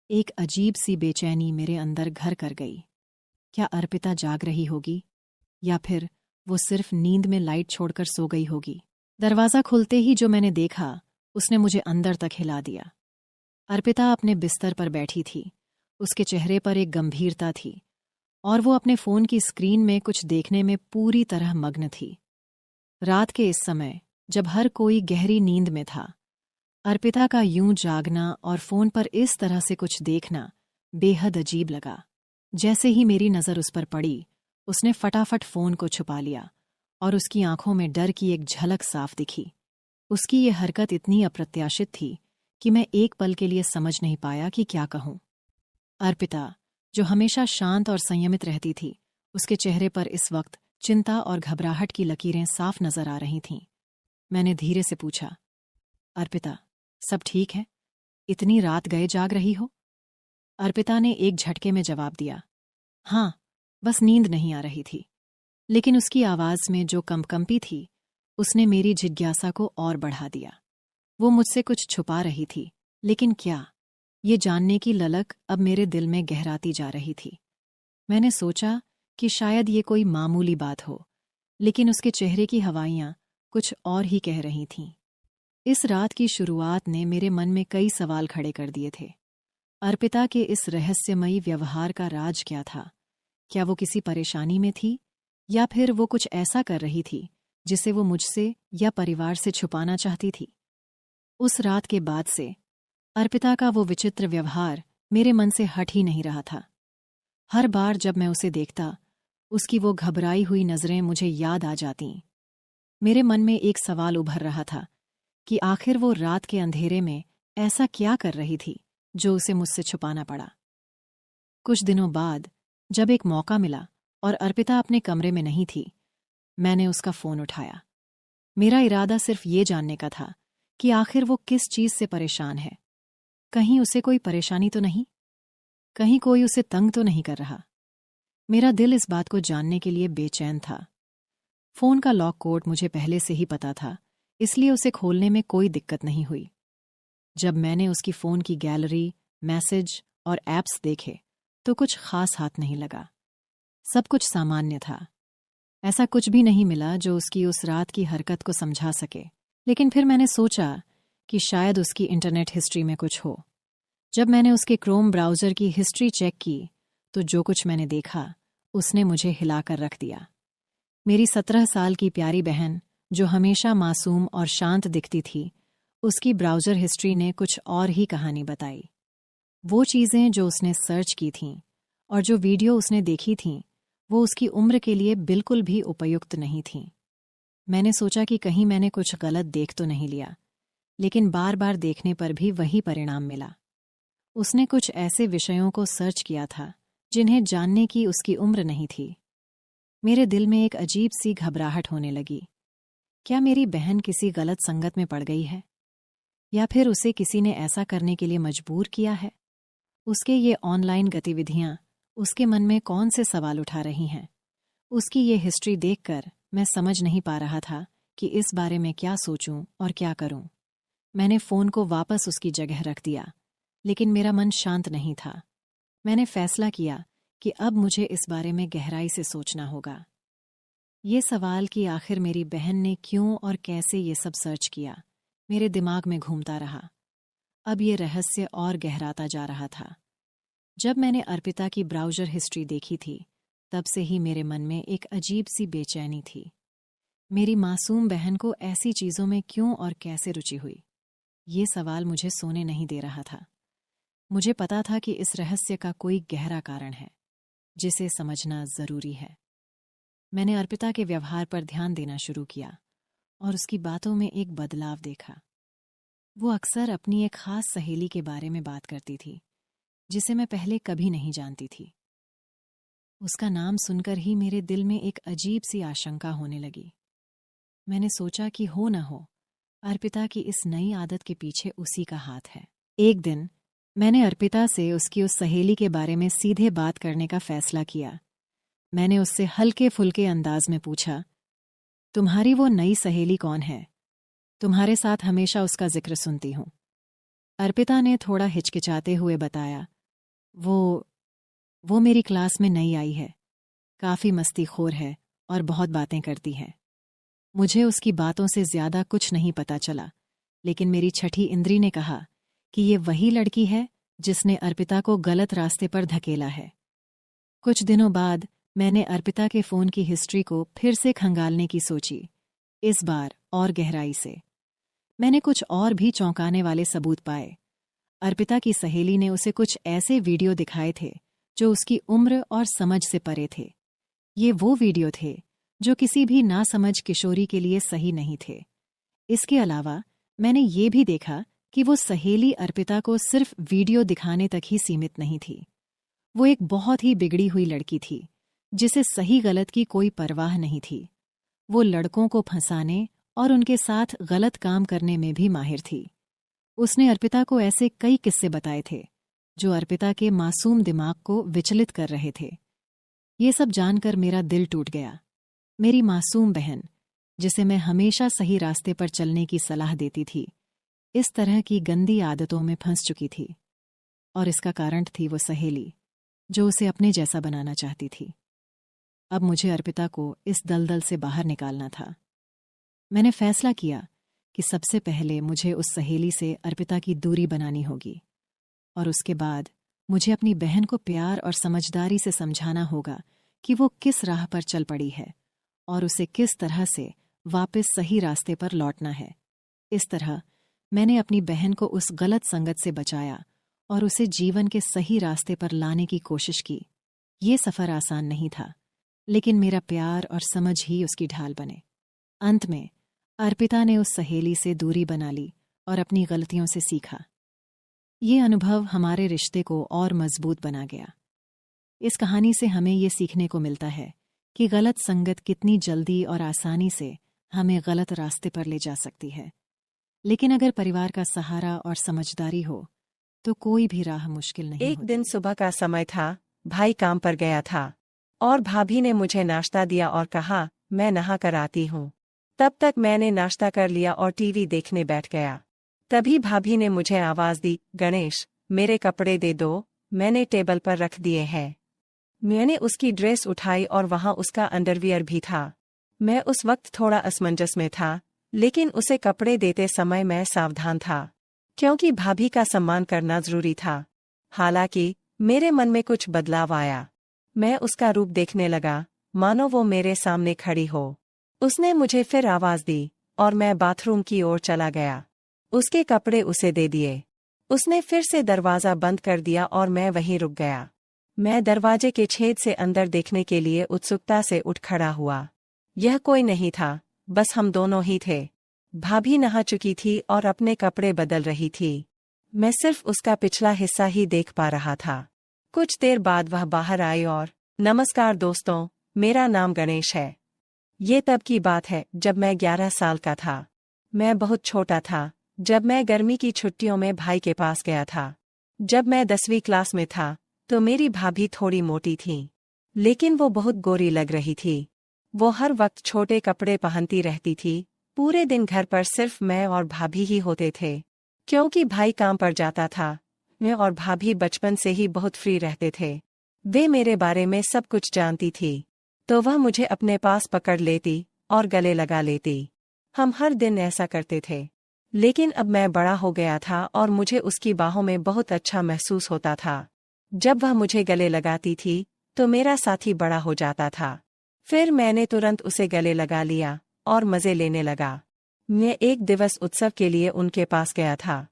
एक अजीब सी बेचैनी मेरे अंदर घर कर गई। क्या अर्पिता जाग रही होगी, या फिर वो सिर्फ नींद में लाइट छोड़कर सो गई होगी? दरवाज़ा खुलते ही जो मैंने देखा, उसने मुझे अंदर तक हिला दिया। अर्पिता अपने बिस्तर पर बैठी थी। उसके चेहरे पर एक गंभीरता थी और वो अपने फ़ोन की स्क्रीन में कुछ देखने में पूरी तरह मग्न थी। रात के इस समय, जब हर कोई गहरी नींद में था, अर्पिता का यूं जागना और फ़ोन पर इस तरह से कुछ देखना बेहद अजीब लगा। जैसे ही मेरी नज़र उस पर पड़ी, उसने फटाफट फ़ोन को छुपा लिया और उसकी आंखों में डर की एक झलक साफ दिखी। उसकी ये हरकत इतनी अप्रत्याशित थी कि मैं एक पल के लिए समझ नहीं पाया कि क्या कहूँ। अर्पिता, जो हमेशा शांत और संयमित रहती थी, उसके चेहरे पर इस वक्त चिंता और घबराहट की लकीरें साफ नजर आ रही थीं। मैंने धीरे से पूछा, अर्पिता, सब ठीक है? इतनी रात गए जाग रही हो? अर्पिता ने एक झटके में जवाब दिया, हाँ, बस नींद नहीं आ रही थी। लेकिन उसकी आवाज में जो कंपकंपी थी, उसने मेरी जिज्ञासा को और बढ़ा दिया। वो मुझसे कुछ छुपा रही थी, लेकिन क्या? ये जानने की ललक अब मेरे दिल में गहराती जा रही थी। मैंने सोचा कि शायद ये कोई मामूली बात हो, लेकिन उसके चेहरे की हवाइयाँ कुछ और ही कह रही थीं। इस रात की शुरुआत ने मेरे मन में कई सवाल खड़े कर दिए थे। अर्पिता के इस रहस्यमयी व्यवहार का राज क्या था? क्या वो किसी परेशानी में थी, या फिर वो कुछ ऐसा कर रही थी जिसे वो मुझसे या परिवार से छुपाना चाहती थी? उस रात के बाद से अर्पिता का वो विचित्र व्यवहार मेरे मन से हट ही नहीं रहा था। हर बार जब मैं उसे देखता, उसकी वो घबराई हुई नजरें मुझे याद आ जातीं। मेरे मन में एक सवाल उभर रहा था कि आखिर वो रात के अंधेरे में ऐसा क्या कर रही थी जो उसे मुझसे छुपाना पड़ा। कुछ दिनों बाद, जब एक मौका मिला और अर्पिता अपने कमरे में नहीं थी, मैंने उसका फ़ोन उठाया। मेरा इरादा सिर्फ ये जानने का था कि आखिर वो किस चीज़ से परेशान है। कहीं उसे कोई परेशानी तो नहीं? कहीं कोई उसे तंग तो नहीं कर रहा? मेरा दिल इस बात को जानने के लिए बेचैन था। फ़ोन का लॉक कोड मुझे पहले से ही पता था, इसलिए उसे खोलने में कोई दिक्कत नहीं हुई। जब मैंने उसकी फ़ोन की गैलरी, मैसेज और ऐप्स देखे, तो कुछ खास हाथ नहीं लगा। सब कुछ सामान्य था। ऐसा कुछ भी नहीं मिला जो उसकी उस रात की हरकत को समझा सके। लेकिन फिर मैंने सोचा कि शायद उसकी इंटरनेट हिस्ट्री में कुछ हो। जब मैंने उसके क्रोम ब्राउज़र की हिस्ट्री चेक की, तो जो कुछ मैंने देखा, उसने मुझे हिलाकर रख दिया। मेरी 17 साल की प्यारी बहन, जो हमेशा मासूम और शांत दिखती थी, उसकी ब्राउज़र हिस्ट्री ने कुछ और ही कहानी बताई। वो चीज़ें जो उसने सर्च की थीं और जो वीडियो उसने देखी थीं, वो उसकी उम्र के लिए बिल्कुल भी उपयुक्त नहीं थीं। मैंने सोचा कि कहीं मैंने कुछ गलत देख तो नहीं लिया, लेकिन बार बार देखने पर भी वही परिणाम मिला। उसने कुछ ऐसे विषयों को सर्च किया था जिन्हें जानने की उसकी उम्र नहीं थी। मेरे दिल में एक अजीब सी घबराहट होने लगी। क्या मेरी बहन किसी गलत संगत में पड़ गई है, या फिर उसे किसी ने ऐसा करने के लिए मजबूर किया है? उसके ये ऑनलाइन गतिविधियां उसके मन में कौन से सवाल उठा रही हैं? उसकी ये हिस्ट्री देखकर मैं समझ नहीं पा रहा था कि इस बारे में क्या सोचूं और क्या करूं। मैंने फ़ोन को वापस उसकी जगह रख दिया, लेकिन मेरा मन शांत नहीं था। मैंने फैसला किया कि अब मुझे इस बारे में गहराई से सोचना होगा। ये सवाल कि आखिर मेरी बहन ने क्यों और कैसे ये सब सर्च किया मेरे दिमाग में घूमता रहा। अब ये रहस्य और गहराता जा रहा था। जब मैंने अर्पिता की ब्राउज़र हिस्ट्री देखी थी, तब से ही मेरे मन में एक अजीब सी बेचैनी थी। मेरी मासूम बहन को ऐसी चीज़ों में क्यों और कैसे रुचि हुई? ये सवाल मुझे सोने नहीं दे रहा था। मुझे पता था कि इस रहस्य का कोई गहरा कारण है, जिसे समझना ज़रूरी है। मैंने अर्पिता के व्यवहार पर ध्यान देना शुरू किया और उसकी बातों में एक बदलाव देखा। वो अक्सर अपनी एक खास सहेली के बारे में बात करती थी, जिसे मैं पहले कभी नहीं जानती थी। उसका नाम सुनकर ही मेरे दिल में एक अजीब सी आशंका होने लगी। मैंने सोचा कि हो न हो, अर्पिता की इस नई आदत के पीछे उसी का हाथ है। एक दिन मैंने अर्पिता से उसकी उस सहेली के बारे में सीधे बात करने का फैसला किया। मैंने उससे हल्के फुल्के अंदाज में पूछा, तुम्हारी वो नई सहेली कौन है? तुम्हारे साथ हमेशा उसका जिक्र सुनती हूं। अर्पिता ने थोड़ा हिचकिचाते हुए बताया, वो मेरी क्लास में नई आई है, काफ़ी मस्तीखोर है और बहुत बातें करती है। मुझे उसकी बातों से ज़्यादा कुछ नहीं पता चला, लेकिन मेरी छठी इंद्री ने कहा कि ये वही लड़की है जिसने अर्पिता को गलत रास्ते पर धकेला है। कुछ दिनों बाद मैंने अर्पिता के फ़ोन की हिस्ट्री को फिर से खंगालने की सोची, इस बार और गहराई से। मैंने कुछ और भी चौंकाने वाले सबूत पाए। अर्पिता की सहेली ने उसे कुछ ऐसे वीडियो दिखाए थे जो उसकी उम्र और समझ से परे थे। ये वो वीडियो थे जो किसी भी नासमझ किशोरी के लिए सही नहीं थे। इसके अलावा मैंने ये भी देखा कि वो सहेली अर्पिता को सिर्फ वीडियो दिखाने तक ही सीमित नहीं थी। वो एक बहुत ही बिगड़ी हुई लड़की थी, जिसे सही गलत की कोई परवाह नहीं थी। वो लड़कों को फंसाने और उनके साथ गलत काम करने में भी माहिर थी। उसने अर्पिता को ऐसे कई किस्से बताए थे जो अर्पिता के मासूम दिमाग को विचलित कर रहे थे। ये सब जानकर मेरा दिल टूट गया। मेरी मासूम बहन, जिसे मैं हमेशा सही रास्ते पर चलने की सलाह देती थी, इस तरह की गंदी आदतों में फंस चुकी थी। और इसका कारण थी वो सहेली, जो उसे अपने जैसा बनाना चाहती थी। अब मुझे अर्पिता को इस दलदल से बाहर निकालना था। मैंने फैसला किया कि सबसे पहले मुझे उस सहेली से अर्पिता की दूरी बनानी होगी, और उसके बाद मुझे अपनी बहन को प्यार और समझदारी से समझाना होगा कि वो किस राह पर चल पड़ी है और उसे किस तरह से वापस सही रास्ते पर लौटना है। इस तरह मैंने अपनी बहन को उस गलत संगत से बचाया और उसे जीवन के सही रास्ते पर लाने की कोशिश की। ये सफ़र आसान नहीं था, लेकिन मेरा प्यार और समझ ही उसकी ढाल बने। अंत में अर्पिता ने उस सहेली से दूरी बना ली और अपनी गलतियों से सीखा। ये अनुभव हमारे रिश्ते को और मजबूत बना गया। इस कहानी से हमें ये सीखने को मिलता है कि गलत संगत कितनी जल्दी और आसानी से हमें गलत रास्ते पर ले जा सकती है, लेकिन अगर परिवार का सहारा और समझदारी हो तो कोई भी राह मुश्किल नहीं एक होती। दिन सुबह का समय था, भाई काम पर गया था और भाभी ने मुझे नाश्ता दिया और कहा, मैं नहा कर आती हूँ। तब तक मैंने नाश्ता कर लिया और टीवी देखने बैठ गया। तभी भाभी ने मुझे आवाज़ दी, गणेश, मेरे कपड़े दे दो, मैंने टेबल पर रख दिए हैं। मैंने उसकी ड्रेस उठाई और वहाँ उसका अंडरवियर भी था। मैं उस वक्त थोड़ा असमंजस में था, लेकिन उसे कपड़े देते समय मैं सावधान था, क्योंकि भाभी का सम्मान करना जरूरी था। हालांकि मेरे मन में कुछ बदलाव आया। मैं उसका रूप देखने लगा, मानो वो मेरे सामने खड़ी हो। उसने मुझे फिर आवाज़ दी और मैं बाथरूम की ओर चला गया। उसके कपड़े उसे दे दिए। उसने फिर से दरवाज़ा बंद कर दिया और मैं वहीं रुक गया। मैं दरवाजे के छेद से अंदर देखने के लिए उत्सुकता से उठ खड़ा हुआ। यह कोई नहीं था, बस हम दोनों ही थे। भाभी नहा चुकी थी और अपने कपड़े बदल रही थी। मैं सिर्फ उसका पिछला हिस्सा ही देख पा रहा था। कुछ देर बाद वह बाहर आई और, नमस्कार दोस्तों, मेरा नाम गणेश है। ये तब की बात है जब मैं 11 साल का था। मैं बहुत छोटा था जब मैं गर्मी की छुट्टियों में भाई के पास गया था। जब मैं 10वीं क्लास में था तो मेरी भाभी थोड़ी मोटी थी, लेकिन वो बहुत गोरी लग रही थी। वो हर वक्त छोटे कपड़े पहनती रहती थी। पूरे दिन घर पर सिर्फ मैं और भाभी ही होते थे, क्योंकि भाई काम पर जाता था। मैं और भाभी बचपन से ही बहुत फ्री रहते थे। वे मेरे बारे में सब कुछ जानती थी, तो वह मुझे अपने पास पकड़ लेती और गले लगा लेती। हम हर दिन ऐसा करते थे। लेकिन अब मैं बड़ा हो गया था और मुझे उसकी बाहों में बहुत अच्छा महसूस होता था। जब वह मुझे गले लगाती थी तो मेरा साथी बड़ा हो जाता था। फिर मैंने तुरंत उसे गले लगा लिया और मज़े लेने लगा। मैं एक दिवस उत्सव के लिए उनके पास गया था।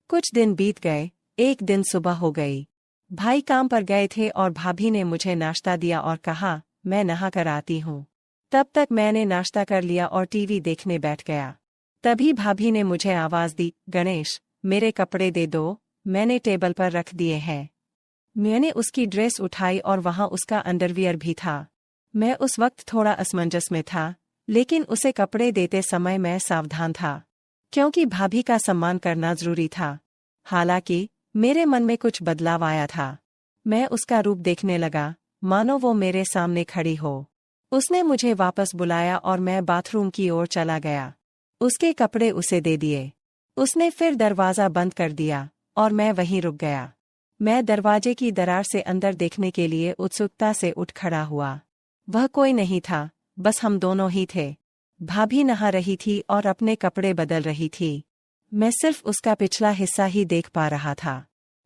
कुछ दिन बीत गए। एक दिन सुबह हो गई। भाई काम पर गए थे और भाभी ने मुझे नाश्ता दिया और कहा, मैं नहा कर आती हूँ। तब तक मैंने नाश्ता कर लिया और टीवी देखने बैठ गया। तभी भाभी ने मुझे आवाज़ दी, गणेश, मेरे कपड़े दे दो, मैंने टेबल पर रख दिए हैं। मैंने उसकी ड्रेस उठाई और वहाँ उसका अंडरवियर भी था। मैं उस वक्त थोड़ा असमंजस में था, लेकिन उसे कपड़े देते समय मैं सावधान था, क्योंकि भाभी का सम्मान करना जरूरी था। हालांकि मेरे मन में कुछ बदलाव आया था। मैं उसका रूप देखने लगा, मानो वो मेरे सामने खड़ी हो। उसने मुझे वापस बुलाया और मैं बाथरूम की ओर चला गया। उसके कपड़े उसे दे दिए। उसने फिर दरवाज़ा बंद कर दिया और मैं वहीं रुक गया। मैं दरवाजे की दरार से अंदर देखने के लिए उत्सुकता से उठ खड़ा हुआ। वह कोई नहीं था, बस हम दोनों ही थे। भाभी नहा रही थी और अपने कपड़े बदल रही थी। मैं सिर्फ उसका पिछला हिस्सा ही देख पा रहा था।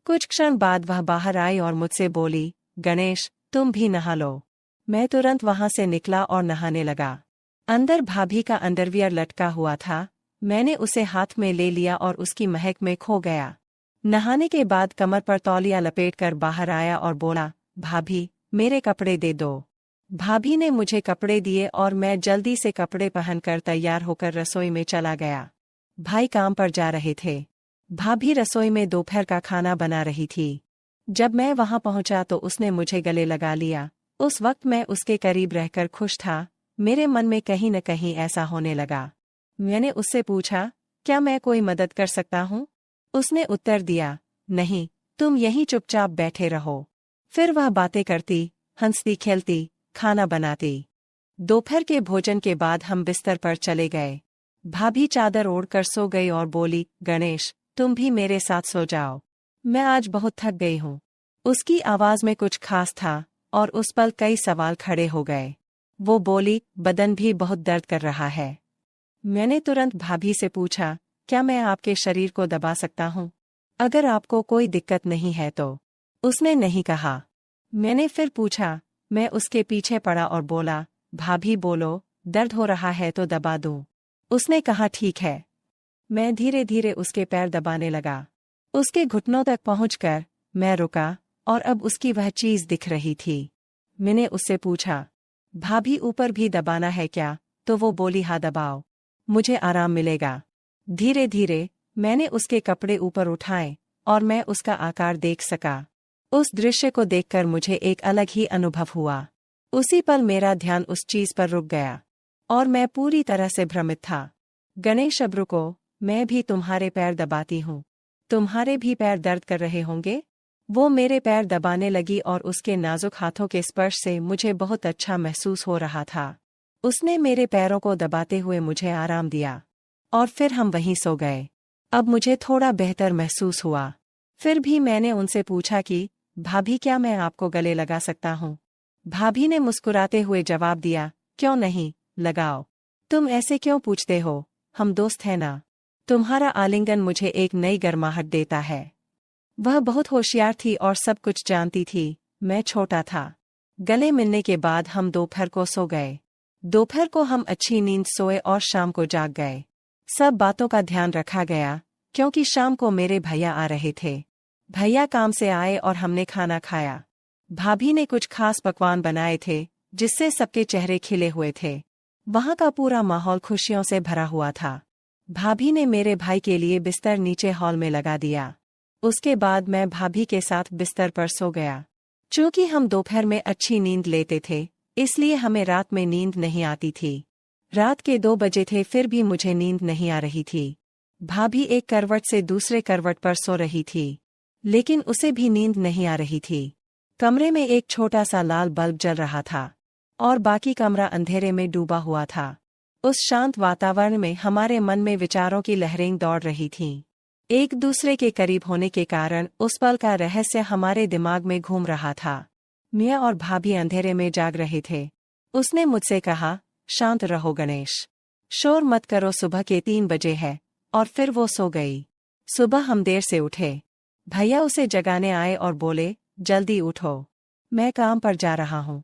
कुछ क्षण बाद वह बाहर आई और मुझसे बोली, गणेश, तुम भी नहा लो। मैं तुरंत वहां से निकला और नहाने लगा। अंदर भाभी का अंडरवियर लटका हुआ था। मैंने उसे हाथ में ले लिया और उसकी महक में खो गया। नहाने के बाद कमर पर तौलिया लपेटकर बाहर आया और बोला, भाभी, मेरे कपड़े दे दो। भाभी ने मुझे कपड़े दिए और मैं जल्दी से कपड़े पहनकर तैयार होकर रसोई में चला गया। भाई काम पर जा रहे थे। भाभी रसोई में दोपहर का खाना बना रही थी। जब मैं वहां पहुंचा तो उसने मुझे गले लगा लिया। उस वक्त मैं उसके करीब रहकर खुश था। मेरे मन में कहीं न कहीं ऐसा होने लगा। मैंने उससे पूछा, क्या मैं कोई मदद कर सकता हूँ? उसने उत्तर दिया, नहीं, तुम यहीं चुपचाप बैठे रहो। फिर वह बातें करती, हंसती खेलती, खाना बनाती। दोपहर के भोजन के बाद हम बिस्तर पर चले गए। भाभी चादर ओढ़कर सो गई और बोली, गणेश, तुम भी मेरे साथ सो जाओ, मैं आज बहुत थक गई हूँ। उसकी आवाज में कुछ खास था और उस पल कई सवाल खड़े हो गए। वो बोली, बदन भी बहुत दर्द कर रहा है। मैंने तुरंत भाभी से पूछा, क्या मैं आपके शरीर को दबा सकता हूँ, अगर आपको कोई दिक्कत नहीं है तो? उसने नहीं कहा। मैंने फिर पूछा। मैं उसके पीछे पड़ा और बोला, भाभी बोलो, दर्द हो रहा है तो दबा दूं। उसने कहा, ठीक है। मैं धीरे धीरे उसके पैर दबाने लगा। उसके घुटनों तक पहुंचकर मैं रुका और अब उसकी वह चीज दिख रही थी। मैंने उससे पूछा, भाभी ऊपर भी दबाना है क्या? तो वो बोली, हाँ दबाओ, मुझे आराम मिलेगा। धीरे धीरे मैंने उसके कपड़े ऊपर उठाए और मैं उसका आकार देख सका। उस दृश्य को देखकर मुझे एक अलग ही अनुभव हुआ। उसी पल मेरा ध्यान उस चीज पर रुक गया और मैं पूरी तरह से भ्रमित था। गणेश, अब रुको, मैं भी तुम्हारे पैर दबाती हूँ। तुम्हारे भी पैर दर्द कर रहे होंगे? वो मेरे पैर दबाने लगी और उसके नाजुक हाथों के स्पर्श से मुझे बहुत अच्छा महसूस हो रहा था। उसने मेरे पैरों को दबाते हुए मुझे आराम दिया और फिर हम वहीं सो गए। अब मुझे थोड़ा बेहतर महसूस हुआ। फिर भी मैंने उनसे पूछा कि भाभी, क्या मैं आपको गले लगा सकता हूँ? भाभी ने मुस्कुराते हुए जवाब दिया, क्यों नहीं, लगाओ। तुम ऐसे क्यों पूछते हो, हम दोस्त हैं ना। तुम्हारा आलिंगन मुझे एक नई गर्माहट देता है। वह बहुत होशियार थी और सब कुछ जानती थी। मैं छोटा था। गले मिलने के बाद हम दोपहर को सो गए। दोपहर को हम अच्छी नींद सोए और शाम को जाग गए। सब बातों का ध्यान रखा गया क्योंकि शाम को मेरे भैया आ रहे थे। भैया काम से आए और हमने खाना खाया। भाभी ने कुछ खास पकवान बनाए थे जिससे सबके चेहरे खिले हुए थे। वहाँ का पूरा माहौल खुशियों से भरा हुआ था। भाभी ने मेरे भाई के लिए बिस्तर नीचे हॉल में लगा दिया। उसके बाद मैं भाभी के साथ बिस्तर पर सो गया। चूंकि हम दोपहर में अच्छी नींद लेते थे, इसलिए हमें रात में नींद नहीं आती थी। रात के 2 बजे थे, फिर भी मुझे नींद नहीं आ रही थी। भाभी एक करवट से दूसरे करवट पर सो रही थी, लेकिन उसे भी नींद नहीं आ रही थी। कमरे में एक छोटा सा लाल बल्ब जल रहा था और बाकी कमरा अंधेरे में डूबा हुआ था। उस शांत वातावरण में हमारे मन में विचारों की लहरें दौड़ रही थीं। एक दूसरे के करीब होने के कारण उस पल का रहस्य हमारे दिमाग में घूम रहा था। मैं और भाभी अंधेरे में जाग रहे थे। उसने मुझसे कहा, शांत रहो गणेश, शोर मत करो, सुबह के 3 बजे है। और फिर वो सो गई। सुबह हम देर से उठे। भैया उसे जगाने आए और बोले, जल्दी उठो, मैं काम पर जा रहा हूँ।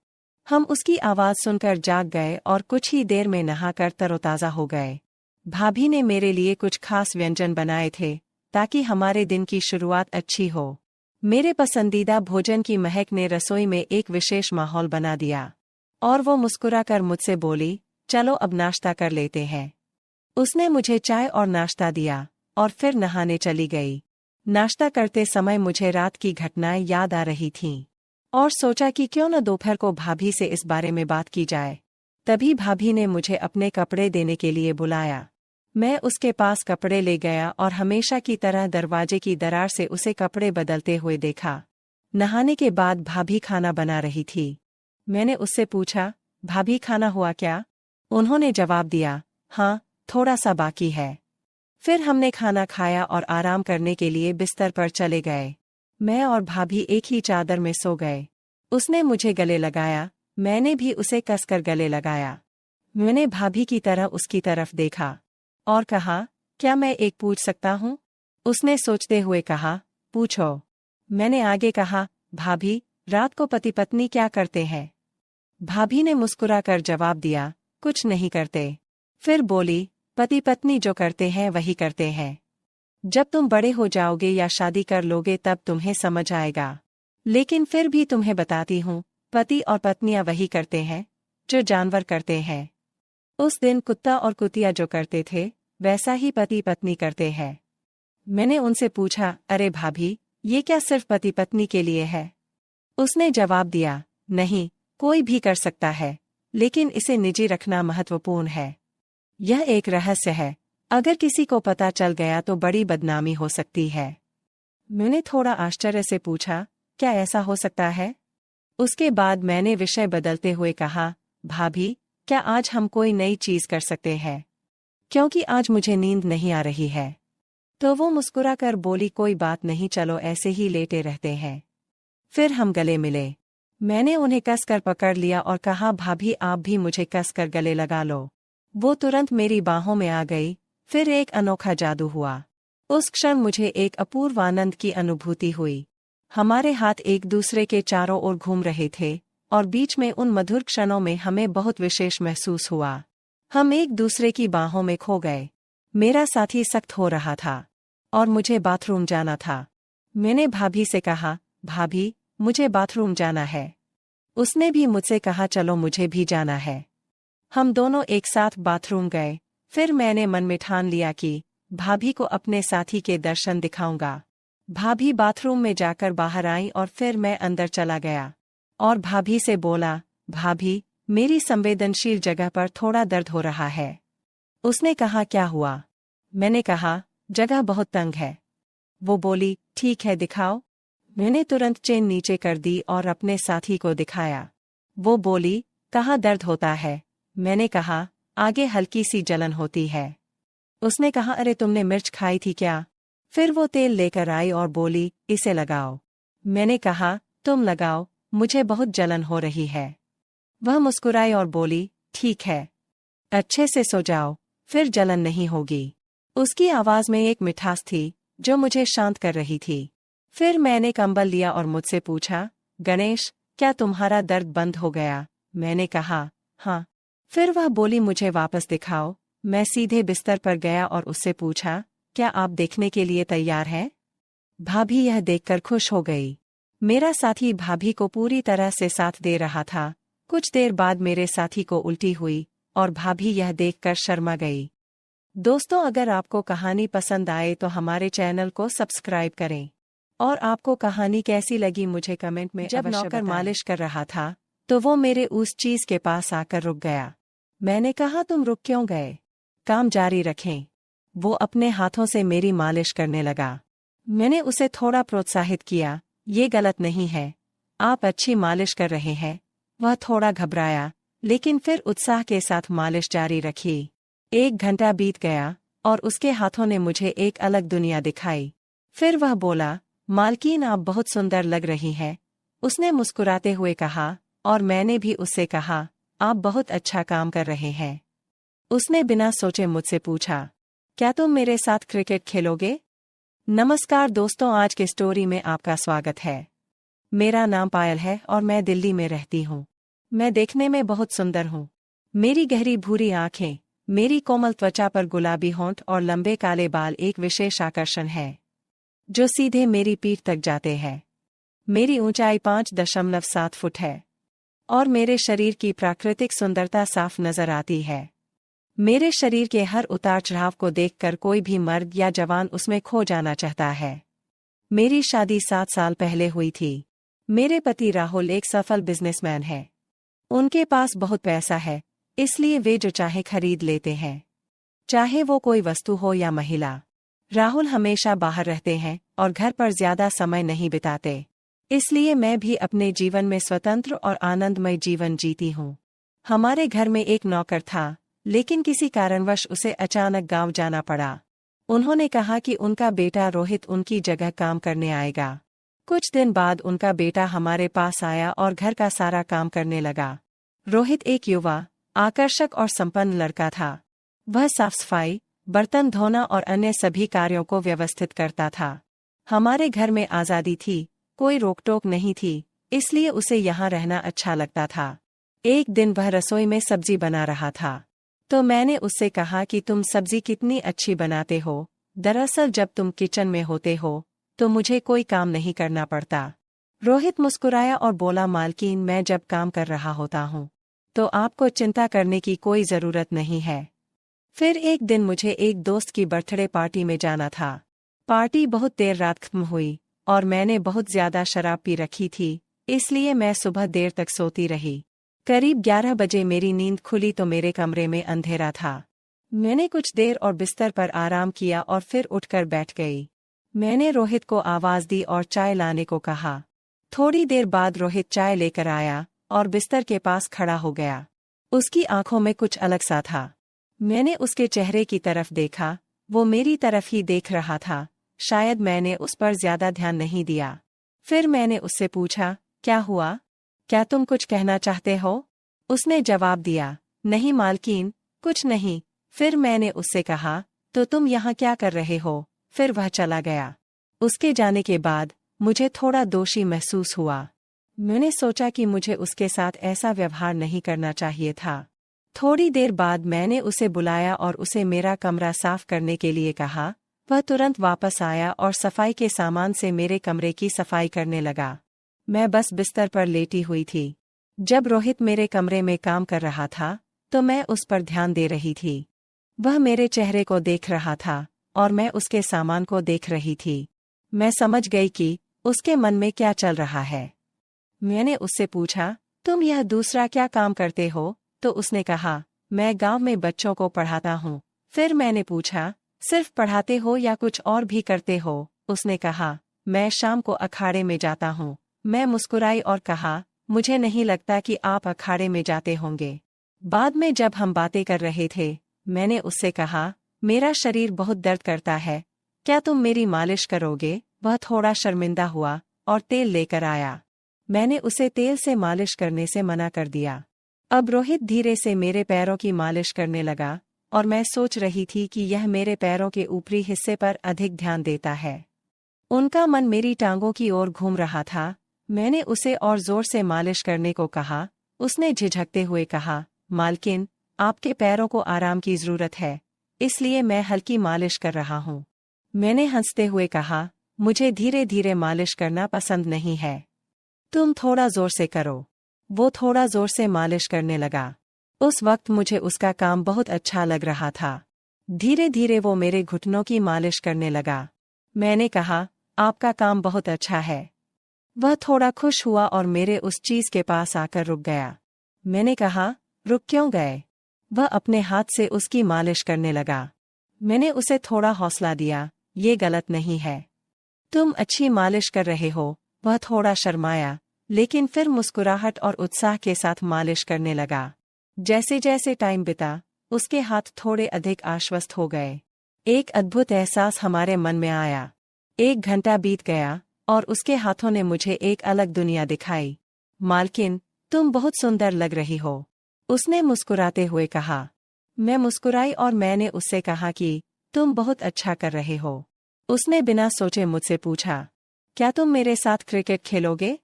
हम उसकी आवाज़ सुनकर जाग गए और कुछ ही देर में नहाकर तरोताज़ा हो गए। भाभी ने मेरे लिए कुछ खास व्यंजन बनाए थे ताकि हमारे दिन की शुरुआत अच्छी हो। मेरे पसंदीदा भोजन की महक ने रसोई में एक विशेष माहौल बना दिया। और वो मुस्कुराकर मुझसे बोली, चलो अब नाश्ता कर लेते हैं। उसने मुझे चाय और नाश्ता दिया और फिर नहाने चली गई। नाश्ता करते समय मुझे रात की घटनाएं याद आ रही थीं और सोचा कि क्यों न दोपहर को भाभी से इस बारे में बात की जाए। तभी भाभी ने मुझे अपने कपड़े देने के लिए बुलाया। मैं उसके पास कपड़े ले गया और हमेशा की तरह दरवाजे की दरार से उसे कपड़े बदलते हुए देखा। नहाने के बाद भाभी खाना बना रही थी। मैंने उससे पूछा, भाभी खाना हुआ क्या? उन्होंने जवाब दिया, हाँ, थोड़ा सा बाकी है। फिर हमने खाना खाया और आराम करने के लिए बिस्तर पर चले गए। मैं और भाभी एक ही चादर में सो गए। उसने मुझे गले लगाया, मैंने भी उसे कसकर गले लगाया। मैंने भाभी की तरह उसकी तरफ देखा और कहा, क्या मैं एक पूछ सकता हूँ? उसने सोचते हुए कहा, पूछो। मैंने आगे कहा, भाभी, रात को पति पत्नी क्या करते हैं? भाभी ने मुस्कुराकर जवाब दिया, कुछ नहीं करते। फिर बोली, पति पत्नी जो करते हैं वही करते हैं। जब तुम बड़े हो जाओगे या शादी कर लोगे तब तुम्हें समझ आएगा। लेकिन फिर भी तुम्हें बताती हूँ, पति और पत्नियां वही करते हैं जो जानवर करते हैं। उस दिन कुत्ता और कुतिया जो करते थे वैसा ही पति पत्नी करते हैं। मैंने उनसे पूछा, अरे भाभी, ये क्या सिर्फ पति पत्नी के लिए है? उसने जवाब दिया, नहीं, कोई भी कर सकता है, लेकिन इसे निजी रखना महत्वपूर्ण है। यह एक रहस्य है, अगर किसी को पता चल गया तो बड़ी बदनामी हो सकती है। मैंने थोड़ा आश्चर्य से पूछा, क्या ऐसा हो सकता है? उसके बाद मैंने विषय बदलते हुए कहा, भाभी, क्या आज हम कोई नई चीज कर सकते हैं? क्योंकि आज मुझे नींद नहीं आ रही है। तो वो मुस्कुराकर बोली, कोई बात नहीं, चलो ऐसे ही लेटे रहते हैं। फिर हम गले मिले। मैंने उन्हें कसकर पकड़ लिया और कहा, भाभी आप भी मुझे कसकर गले लगा लो। वो तुरंत मेरी बाहों में आ गई। फिर एक अनोखा जादू हुआ। उस क्षण मुझे एक अपूर्व आनंद की अनुभूति हुई। हमारे हाथ एक दूसरे के चारों ओर घूम रहे थे और बीच में उन मधुर क्षणों में हमें बहुत विशेष महसूस हुआ। हम एक दूसरे की बाहों में खो गए। मेरा साथी सख्त हो रहा था और मुझे बाथरूम जाना था। मैंने भाभी से कहा, भाभी, मुझे बाथरूम जाना है। उसने भी मुझसे कहा, चलो मुझे भी जाना है। हम दोनों एक साथ बाथरूम गए। फिर मैंने मन में ठान लिया कि भाभी को अपने साथी के दर्शन दिखाऊंगा। भाभी बाथरूम में जाकर बाहर आई और फिर मैं अंदर चला गया और भाभी से बोला, भाभी, मेरी संवेदनशील जगह पर थोड़ा दर्द हो रहा है। उसने कहा, क्या हुआ? मैंने कहा, जगह बहुत तंग है। वो बोली, ठीक है, दिखाओ। मैंने तुरंत चेन नीचे कर दी और अपने साथी को दिखाया। वो बोली, कहाँ दर्द होता है? मैंने कहा, आगे हल्की सी जलन होती है। उसने कहा, अरे तुमने मिर्च खाई थी क्या? फिर वो तेल लेकर आई और बोली, इसे लगाओ। मैंने कहा, तुम लगाओ, मुझे बहुत जलन हो रही है। वह मुस्कुराई और बोली, ठीक है, अच्छे से सो जाओ, फिर जलन नहीं होगी। उसकी आवाज में एक मिठास थी जो मुझे शांत कर रही थी। फिर मैंने कंबल लिया और मुझसे पूछा, गणेश, क्या तुम्हारा दर्द बंद हो गया? मैंने कहा, हाँ। फिर वह बोली, मुझे वापस दिखाओ। मैं सीधे बिस्तर पर गया और उससे पूछा, क्या आप देखने के लिए तैयार हैं? भाभी यह देखकर खुश हो गई। मेरा साथी भाभी को पूरी तरह से साथ दे रहा था। कुछ देर बाद मेरे साथी को उल्टी हुई और भाभी यह देखकर शर्मा गई। दोस्तों, अगर आपको कहानी पसंद आए तो हमारे चैनल को सब्सक्राइब करें और आपको कहानी कैसी लगी मुझे कमेंट में अवश्य बताएं। जब नौकर मालिश कर रहा था तो वो मेरे उस चीज के पास आकर रुक गया। मैंने कहा, तुम रुक क्यों गए? काम जारी रखें। वो अपने हाथों से मेरी मालिश करने लगा। मैंने उसे थोड़ा प्रोत्साहित किया, ये गलत नहीं है, आप अच्छी मालिश कर रहे हैं। वह थोड़ा घबराया, लेकिन फिर उत्साह के साथ मालिश जारी रखी। 1 घंटा बीत गया और उसके हाथों ने मुझे एक अलग दुनिया दिखाई। फिर वह बोला, मालकिन, आप बहुत सुंदर लग रही हैं। उसने मुस्कुराते हुए कहा और मैंने भी उससे कहा, आप बहुत अच्छा काम कर रहे हैं। उसने बिना सोचे मुझसे पूछा, क्या तुम मेरे साथ क्रिकेट खेलोगे? नमस्कार दोस्तों, आज के स्टोरी में आपका स्वागत है। मेरा नाम पायल है और मैं दिल्ली में रहती हूँ। मैं देखने में बहुत सुंदर हूँ। मेरी गहरी भूरी आंखें, मेरी कोमल त्वचा पर गुलाबी होंठ और लंबे काले बाल एक विशेष आकर्षण है, जो सीधे मेरी पीठ तक जाते हैं। मेरी ऊंचाई 5.7 फुट है और मेरे शरीर की प्राकृतिक सुंदरता साफ नजर आती है। मेरे शरीर के हर उतार चढ़ाव को देखकर कोई भी मर्द या जवान उसमें खो जाना चाहता है। मेरी शादी 7 साल पहले हुई थी। मेरे पति राहुल एक सफल बिजनेसमैन है। उनके पास बहुत पैसा है, इसलिए वे जो चाहे खरीद लेते हैं, चाहे वो कोई वस्तु हो या महिला। राहुल हमेशा बाहर रहते हैं और घर पर ज्यादा समय नहीं बिताते, इसलिए मैं भी अपने जीवन में स्वतंत्र और आनंदमय जीवन जीती हूँ। हमारे घर में एक नौकर था, लेकिन किसी कारणवश उसे अचानक गांव जाना पड़ा। उन्होंने कहा कि उनका बेटा रोहित उनकी जगह काम करने आएगा। कुछ दिन बाद उनका बेटा हमारे पास आया और घर का सारा काम करने लगा। रोहित एक युवा, आकर्षक और संपन्न लड़का था। वह साफ सफाई, बर्तन धोना और अन्य सभी कार्यों को व्यवस्थित करता था। हमारे घर में आज़ादी थी, कोई रोक-टोक नहीं थी, इसलिए उसे यहाँ रहना अच्छा लगता था। एक दिन वह रसोई में सब्जी बना रहा था, तो मैंने उससे कहा कि तुम सब्जी कितनी अच्छी बनाते हो। दरअसल जब तुम किचन में होते हो तो मुझे कोई काम नहीं करना पड़ता। रोहित मुस्कुराया और बोला, मालकिन, मैं जब काम कर रहा होता हूँ तो आपको चिंता करने की कोई जरूरत नहीं है। फिर एक दिन मुझे एक दोस्त की बर्थडे पार्टी में जाना था। पार्टी बहुत देर रात खत्म हुई और मैंने बहुत ज्यादा शराब पी रखी थी, इसलिए मैं सुबह देर तक सोती रही। करीब 11 बजे मेरी नींद खुली तो मेरे कमरे में अंधेरा था। मैंने कुछ देर और बिस्तर पर आराम किया और फिर उठकर बैठ गई। मैंने रोहित को आवाज दी और चाय लाने को कहा। थोड़ी देर बाद रोहित चाय लेकर आया और बिस्तर के पास खड़ा हो गया। उसकी आंखों में कुछ अलग सा था। मैंने उसके चेहरे की तरफ देखा, वो मेरी तरफ ही देख रहा था। शायद मैंने उस पर ज्यादा ध्यान नहीं दिया। फिर मैंने उससे पूछा, क्या हुआ? क्या तुम कुछ कहना चाहते हो? उसने जवाब दिया, नहीं मालकिन, कुछ नहीं। फिर मैंने उससे कहा, तो तुम यहाँ क्या कर रहे हो? फिर वह चला गया। उसके जाने के बाद मुझे थोड़ा दोषी महसूस हुआ। मैंने सोचा कि मुझे उसके साथ ऐसा व्यवहार नहीं करना चाहिए था। थोड़ी देर बाद मैंने उसे बुलाया और उसे मेरा कमरा साफ करने के लिए कहा। वह तुरंत वापस आया और सफाई के सामान से मेरे कमरे की सफाई करने लगा। मैं बस बिस्तर पर लेटी हुई थी। जब रोहित मेरे कमरे में काम कर रहा था तो मैं उस पर ध्यान दे रही थी। वह मेरे चेहरे को देख रहा था और मैं उसके सामान को देख रही थी। मैं समझ गई कि उसके मन में क्या चल रहा है। मैंने उससे पूछा, तुम यह दूसरा क्या काम करते हो? तो उसने कहा, मैं गांव में बच्चों को पढ़ाता हूँ। फिर मैंने पूछा, सिर्फ पढ़ाते हो या कुछ और भी करते हो? उसने कहा, मैं शाम को अखाड़े में जाता हूँ। मैं मुस्कुराई और कहा, मुझे नहीं लगता कि आप अखाड़े में जाते होंगे। बाद में जब हम बातें कर रहे थे, मैंने उससे कहा, मेरा शरीर बहुत दर्द करता है, क्या तुम मेरी मालिश करोगे? वह थोड़ा शर्मिंदा हुआ और तेल लेकर आया। मैंने उसे तेल से मालिश करने से मना कर दिया। अब रोहित धीरे से मेरे पैरों की मालिश करने लगा और मैं सोच रही थी कि यह मेरे पैरों के ऊपरी हिस्से पर अधिक ध्यान देता है। उनका मन मेरी टांगों की ओर घूम रहा था। मैंने उसे और जोर से मालिश करने को कहा। उसने झिझकते हुए कहा, मालकिन, आपके पैरों को आराम की जरूरत है, इसलिए मैं हल्की मालिश कर रहा हूँ। मैंने हंसते हुए कहा, मुझे धीरे धीरे मालिश करना पसंद नहीं है, तुम थोड़ा जोर से करो। वो थोड़ा जोर से मालिश करने लगा। उस वक्त मुझे उसका काम बहुत अच्छा लग रहा था। धीरे धीरे वो मेरे घुटनों की मालिश करने लगा। मैंने कहा, आपका काम बहुत अच्छा है। वह थोड़ा खुश हुआ और मेरे उस चीज के पास आकर रुक गया। मैंने कहा, रुक क्यों गए? वह अपने हाथ से उसकी मालिश करने लगा। मैंने उसे थोड़ा हौसला दिया, ये गलत नहीं है, तुम अच्छी मालिश कर रहे हो। वह थोड़ा शर्माया, लेकिन फिर मुस्कुराहट और उत्साह के साथ मालिश करने लगा। जैसे जैसे टाइम बिता, उसके हाथ थोड़े अधिक आश्वस्त हो गए। एक अद्भुत एहसास हमारे मन में आया। 1 घंटा बीत गया और उसके हाथों ने मुझे एक अलग दुनिया दिखाई। मालकिन, तुम बहुत सुंदर लग रही हो। उसने मुस्कुराते हुए कहा। मैं मुस्कुराई और मैंने उससे कहा कि तुम बहुत अच्छा कर रहे हो। उसने बिना सोचे मुझसे पूछा, क्या तुम मेरे साथ क्रिकेट खेलोगे?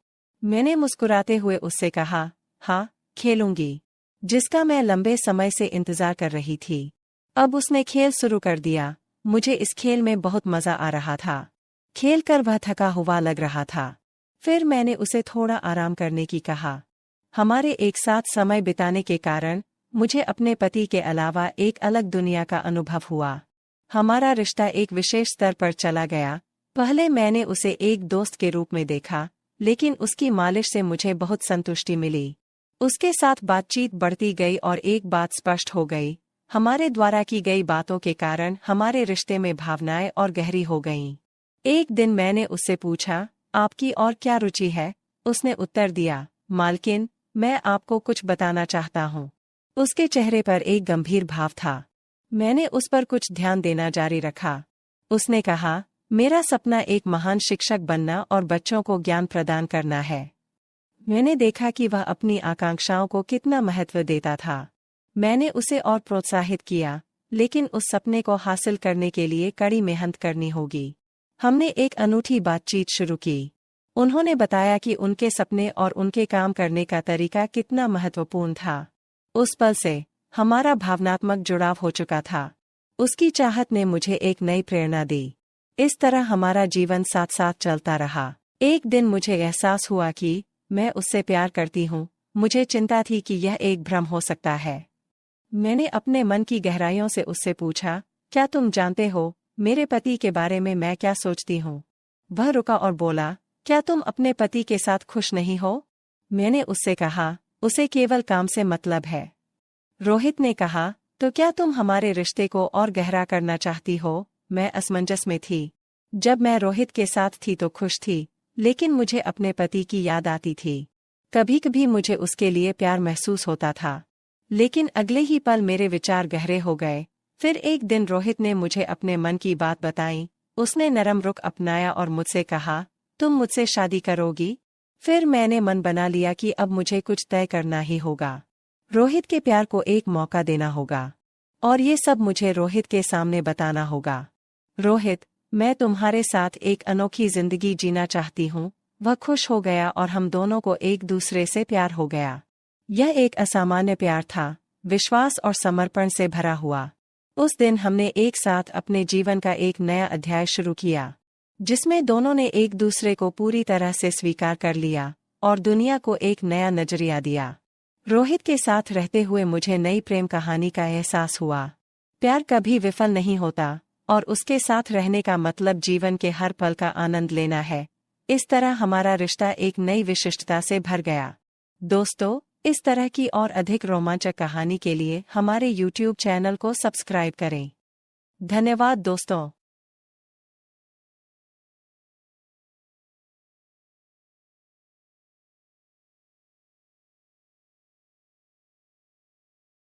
मैंने मुस्कुराते हुए उससे कहा, हाँ, खेलूंगी, जिसका मैं लंबे समय से इंतजार कर रही थी। अब उसने खेल शुरू कर दिया। मुझे इस खेल में बहुत मजा आ रहा था। खेल कर वह थका हुआ लग रहा था। फिर मैंने उसे थोड़ा आराम करने की कहा। हमारे एक साथ समय बिताने के कारण मुझे अपने पति के अलावा एक अलग दुनिया का अनुभव हुआ। हमारा रिश्ता एक विशेष स्तर पर चला गया। पहले मैंने उसे एक दोस्त के रूप में देखा, लेकिन उसकी मालिश से मुझे बहुत संतुष्टि मिली। उसके साथ बातचीत बढ़ती गई और एक बात स्पष्ट हो गई, हमारे द्वारा की गई बातों के कारण हमारे रिश्ते में भावनाएं और गहरी हो गईं। एक दिन मैंने उससे पूछा, आपकी और क्या रुचि है? उसने उत्तर दिया, मालकिन, मैं आपको कुछ बताना चाहता हूँ। उसके चेहरे पर एक गंभीर भाव था। मैंने उस पर कुछ ध्यान देना जारी रखा। उसने कहा, मेरा सपना एक महान शिक्षक बनना और बच्चों को ज्ञान प्रदान करना है। मैंने देखा कि वह अपनी आकांक्षाओं को कितना महत्व देता था। मैंने उसे और प्रोत्साहित किया, लेकिन उस सपने को हासिल करने के लिए कड़ी मेहनत करनी होगी। हमने एक अनूठी बातचीत शुरू की। उन्होंने बताया कि उनके सपने और उनके काम करने का तरीका कितना महत्वपूर्ण था। उस पल से हमारा भावनात्मक जुड़ाव हो चुका था। उसकी चाहत ने मुझे एक नई प्रेरणा दी। इस तरह हमारा जीवन साथ साथ चलता रहा। एक दिन मुझे एहसास हुआ कि मैं उससे प्यार करती हूँ। मुझे चिंता थी कि यह एक भ्रम हो सकता है। मैंने अपने मन की गहराइयों से उससे पूछा, क्या तुम जानते हो मेरे पति के बारे में मैं क्या सोचती हूँ? वह रुका और बोला, क्या तुम अपने पति के साथ खुश नहीं हो? मैंने उससे कहा, उसे केवल काम से मतलब है। रोहित ने कहा, तो क्या तुम हमारे रिश्ते को और गहरा करना चाहती हो? मैं असमंजस में थी। जब मैं रोहित के साथ थी तो खुश थी, लेकिन मुझे अपने पति की याद आती थी। कभी कभी मुझे उसके लिए प्यार महसूस होता था, लेकिन अगले ही पल मेरे विचार गहरे हो गए। फिर एक दिन रोहित ने मुझे अपने मन की बात बताई। उसने नरम रुख अपनाया और मुझसे कहा, तुम मुझसे शादी करोगी? फिर मैंने मन बना लिया कि अब मुझे कुछ तय करना ही होगा। रोहित के प्यार को एक मौका देना होगा, और ये सब मुझे रोहित के सामने बताना होगा। रोहित, मैं तुम्हारे साथ एक अनोखी जिंदगी जीना चाहती हूँ। वह खुश हो गया और हम दोनों को एक दूसरे से प्यार हो गया। यह एक असामान्य प्यार था, विश्वास और समर्पण से भरा हुआ। उस दिन हमने एक साथ अपने जीवन का एक नया अध्याय शुरू किया, जिसमें दोनों ने एक दूसरे को पूरी तरह से स्वीकार कर लिया और दुनिया को एक नया नजरिया दिया। रोहित के साथ रहते हुए मुझे नई प्रेम कहानी का एहसास हुआ। प्यार कभी विफल नहीं होता, और उसके साथ रहने का मतलब जीवन के हर पल का आनंद लेना है। इस तरह हमारा रिश्ता एक नई विशिष्टता से भर गया। दोस्तों, इस तरह की और अधिक रोमांचक कहानी के लिए हमारे YouTube चैनल को सब्सक्राइब करें। धन्यवाद दोस्तों।